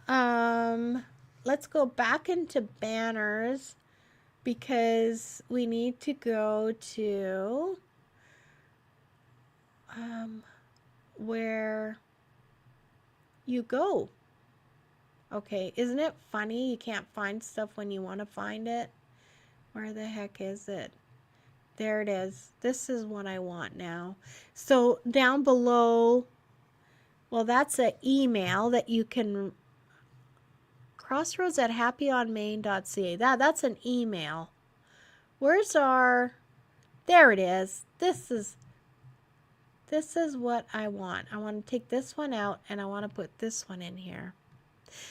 let's go back into banners because we need to go to where you go. Okay, isn't it funny you can't find stuff when you want to find it? Where the heck is it? There it is. This is what I want now. So down below, well, that's an email that you can, crossroads at happyonmain.ca. That's an email. Where's our, there it is. This is what I want. I want to take this one out and I want to put this one in here.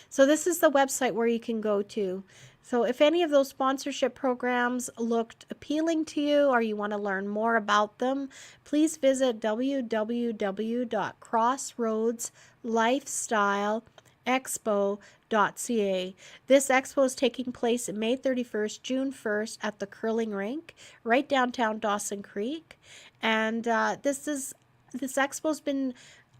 So this is the website where you can go to. So if any of those sponsorship programs looked appealing to you or you want to learn more about them, please visit www.CROSSROADSLifestyleExpo.ca. This expo is taking place May 31st, June 1st at the curling rink right downtown Dawson Creek. And this expo's been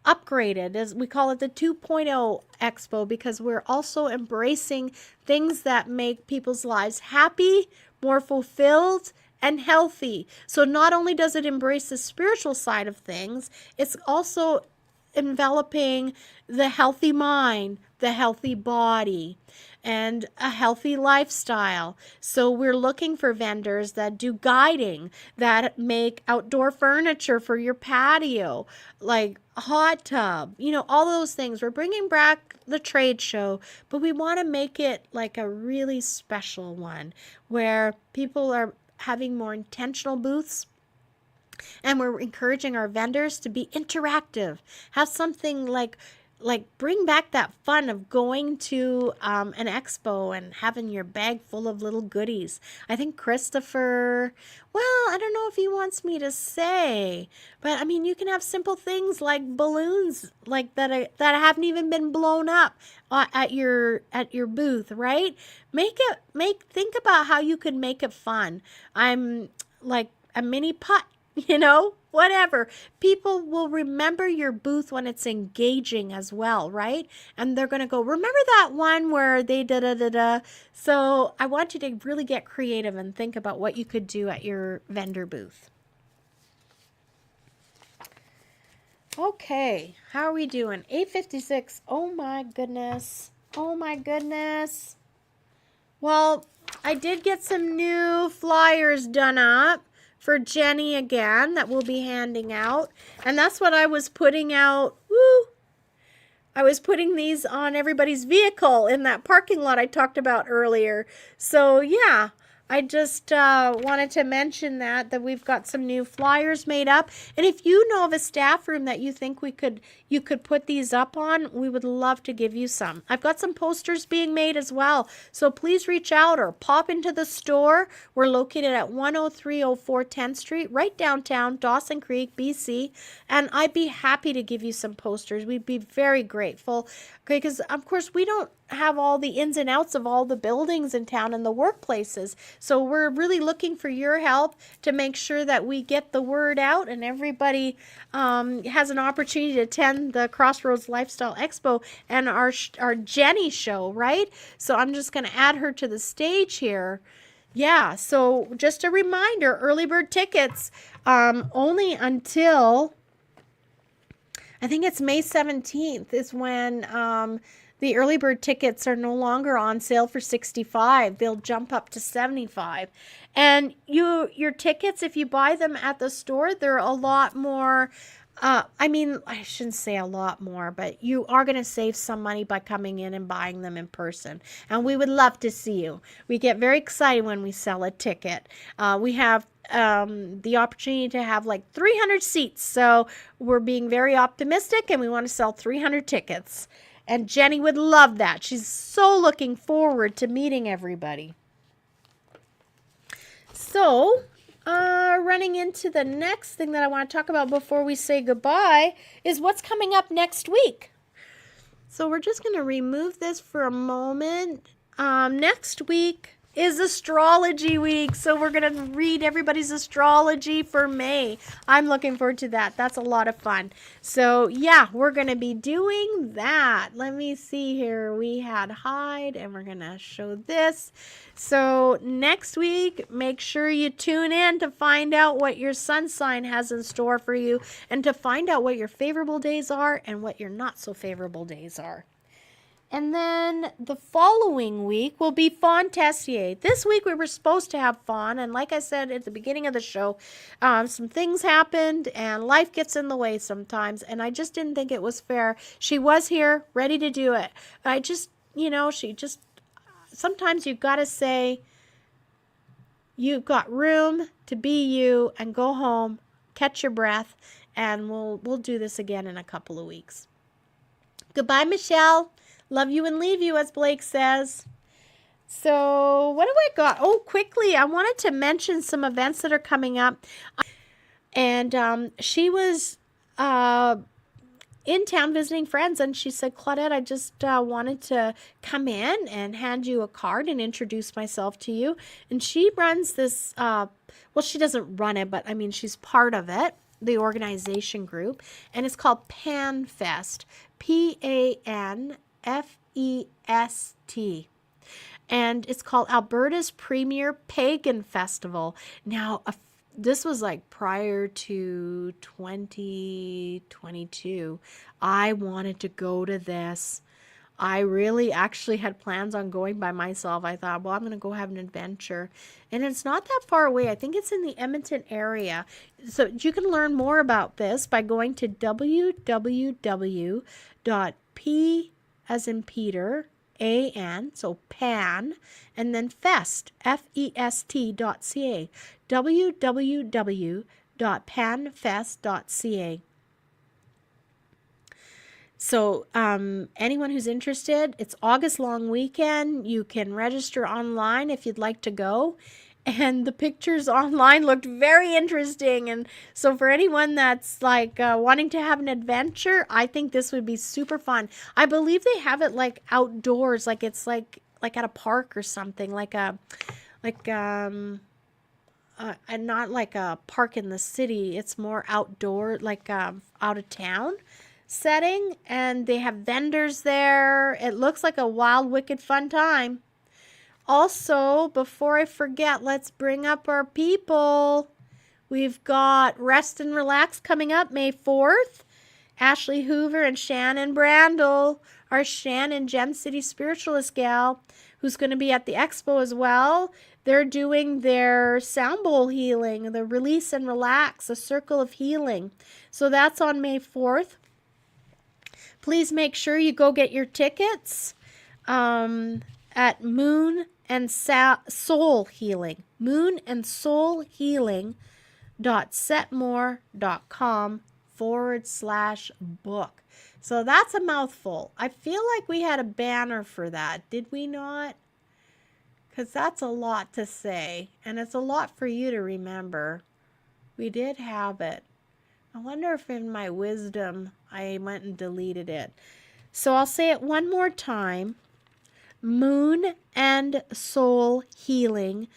upgraded, as we call it, the 2.0 Expo, because we're also embracing things that make people's lives happy, more fulfilled, and healthy. So not only does it embrace the spiritual side of things, it's also enveloping the healthy mind, the healthy body, and a healthy lifestyle. So we're looking for vendors that do guiding, that make outdoor furniture for your patio, like a hot tub, all those things. We're bringing back the trade show, but we want to make it like a really special one where people are having more intentional booths. And we're encouraging our vendors to be interactive. Have something like bring back that fun of going to an expo and having your bag full of little goodies. I think Christopher, well, I don't know if he wants me to say, but I mean, you can have simple things like balloons like that haven't even been blown up at your booth, right? Think about how you could make it fun. I'm like a mini putt. Whatever. People will remember your booth when it's engaging as well, right? And they're going to go, remember that one where they da-da-da-da? So I want you to really get creative and think about what you could do at your vendor booth. Okay, how are we doing? 8:56. Oh my goodness. Oh my goodness. Well, I did get some new flyers done up for Jenny again that we'll be handing out. And that's what I was putting out. Woo! I was putting these on everybody's vehicle in that parking lot I talked about earlier. So yeah, I just wanted to mention that we've got some new flyers made up. And if you know of a staff room that you think you could put these up on, we would love to give you some. I've got some posters being made as well. So please reach out or pop into the store. We're located at 10304 10th Street, right downtown Dawson Creek, BC. And I'd be happy to give you some posters. We'd be very grateful. Okay, because of course we don't have all the ins and outs of all the buildings in town and the workplaces. So we're really looking for your help to make sure that we get the word out and everybody has an opportunity to attend the Crossroads Lifestyle Expo and our Jenny show, right? So I'm just going to add her to the stage here. Yeah, so just a reminder, early bird tickets only until, I think it's May 17th is when the early bird tickets are no longer on sale for $65. They'll jump up to $75. And your tickets, if you buy them at the store, they're a lot more, I shouldn't say a lot more, but you are going to save some money by coming in and buying them in person. And we would love to see you. We get very excited when we sell a ticket. We have the opportunity to have like 300 seats. So we're being very optimistic and we want to sell 300 tickets. And Jenny would love that. She's so looking forward to meeting everybody. So, running into the next thing that I want to talk about before we say goodbye is what's coming up next week. So we're just going to remove this for a moment. Next week, is astrology week. So we're going to read everybody's astrology for May. I'm looking forward to that. That's a lot of fun. So yeah, we're going to be doing that. Let me see here. We had hide and we're going to show this. So next week, make sure you tune in to find out what your sun sign has in store for you and to find out what your favorable days are and what your not so favorable days are. And then the following week will be Fawn Tessier. This week we were supposed to have Fawn, and like I said at the beginning of the show, some things happened and life gets in the way sometimes, and I just didn't think it was fair. She was here, ready to do it. I just, sometimes you've got to say, you've got room to be you and go home, catch your breath, and we'll do this again in a couple of weeks. Goodbye, Michelle. Love you and leave you, as Blake says. So what do I got? Oh, quickly, I wanted to mention some events that are coming up. And she was in town visiting friends, and she said, Claudette, I just wanted to come in and hand you a card and introduce myself to you. And she runs this, well, she doesn't run it, but I mean, she's part of it, the organization group, and it's called PanFest, PanFest. And it's called Alberta's Premier Pagan Festival. Now, this was like prior to 2022. I wanted to go to this. I really actually had plans on going by myself. I thought, well, I'm going to go have an adventure. And it's not that far away. I think it's in the Edmonton area. So you can learn more about this by going to www.p as in Peter, A-N, so pan, and then fest, F-E-S-T.ca, www.panfest.ca. So anyone who's interested, it's August long weekend. You can register online if you'd like to go. And the pictures online looked very interesting. And so for anyone that's like wanting to have an adventure, I think this would be super fun. I believe they have it like outdoors, like it's like at a park or something, and not like a park in the city. It's more outdoor, like out of town setting. And they have vendors there. It looks like a wild, wicked, fun time. Also, before I forget, let's bring up our people. We've got Rest and Relax coming up May 4th. Ashley Hoover and Shannon Brandel, our Shannon Gem City Spiritualist gal, who's going to be at the expo as well. They're doing their sound bowl healing, the Release and Relax, a circle of healing. So that's on May 4th. Please make sure you go get your tickets at Moon and Soul Healing. Moon and Soul Healing.setmore.com/book. So that's a mouthful. I feel like we had a banner for that. Did we not? Because that's a lot to say. And it's a lot for you to remember. We did have it. I wonder if in my wisdom I went and deleted it. So I'll say it one more time. Moon and Soul Healing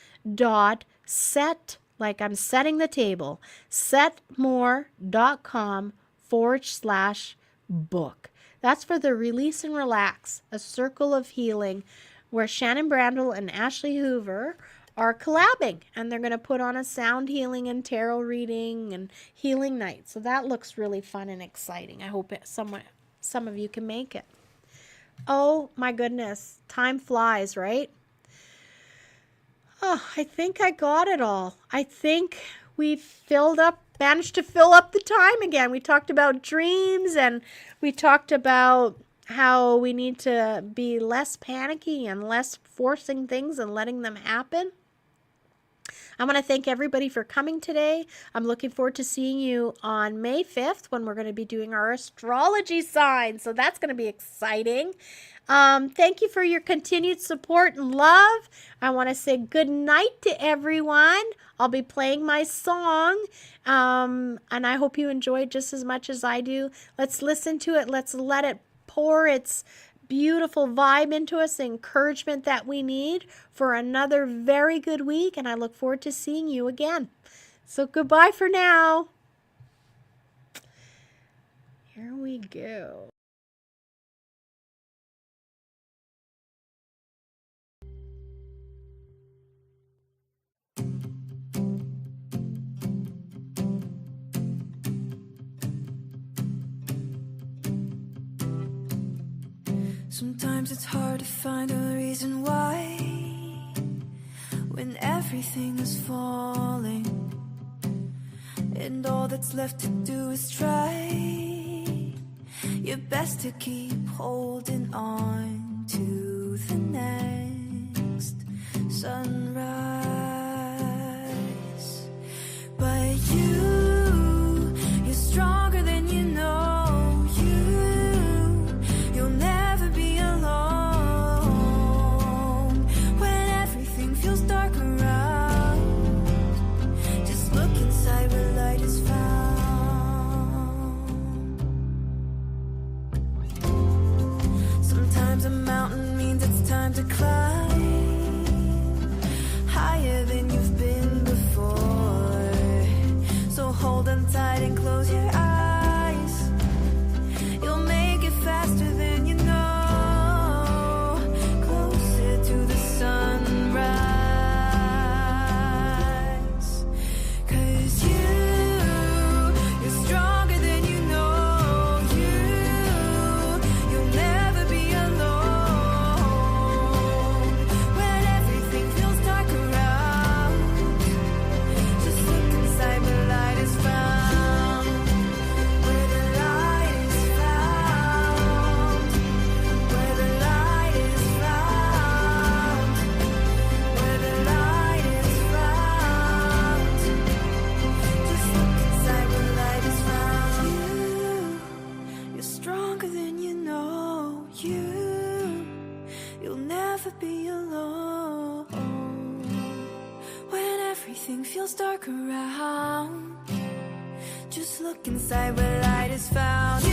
.set, like I'm setting the table, setmore.com/book. That's for the Release and Relax, a circle of healing, where Shannon Brandel and Ashley Hoover are collabing, and they're going to put on a sound healing and tarot reading and healing night. So that looks really fun and exciting. I hope some of you can make it. Oh my goodness, time flies, right? Oh, I think I got it all. I think we managed to fill up the time again. We talked about dreams, and we talked about how we need to be less panicky and less forcing things and letting them happen. I want to thank everybody for coming today. I'm looking forward to seeing you on May 5th when we're going to be doing our astrology signs. So that's going to be exciting. Thank you for your continued support and love. I want to say good night to everyone. I'll be playing my song, and I hope you enjoy it just as much as I do. Let's listen to it. Let's let it pour its beautiful vibe into us, the encouragement that we need for another very good week. And I look forward to seeing you again. So goodbye for now. Here we go. Sometimes it's hard to find a reason why, when everything is falling and all that's left to do is try your best to keep holding on to the next sunrise. But you're stronger than you know. You'll never be alone when everything feels dark around. Just look inside where light is found. Sometimes a mountain means it's time to climb higher than you've been before. So hold on tight and close your eyes. You'll make it faster than you know, closer to the sunrise. 'Cause you're stronger than you know. You'll never be alone when everything feels dark around. Just look inside where light is found. Where the light is found. Where the light is found. Where the light is found. Just look inside where light is found. You're stronger than you know. You'll never be alone when everything feels dark around. Just look inside where light is found.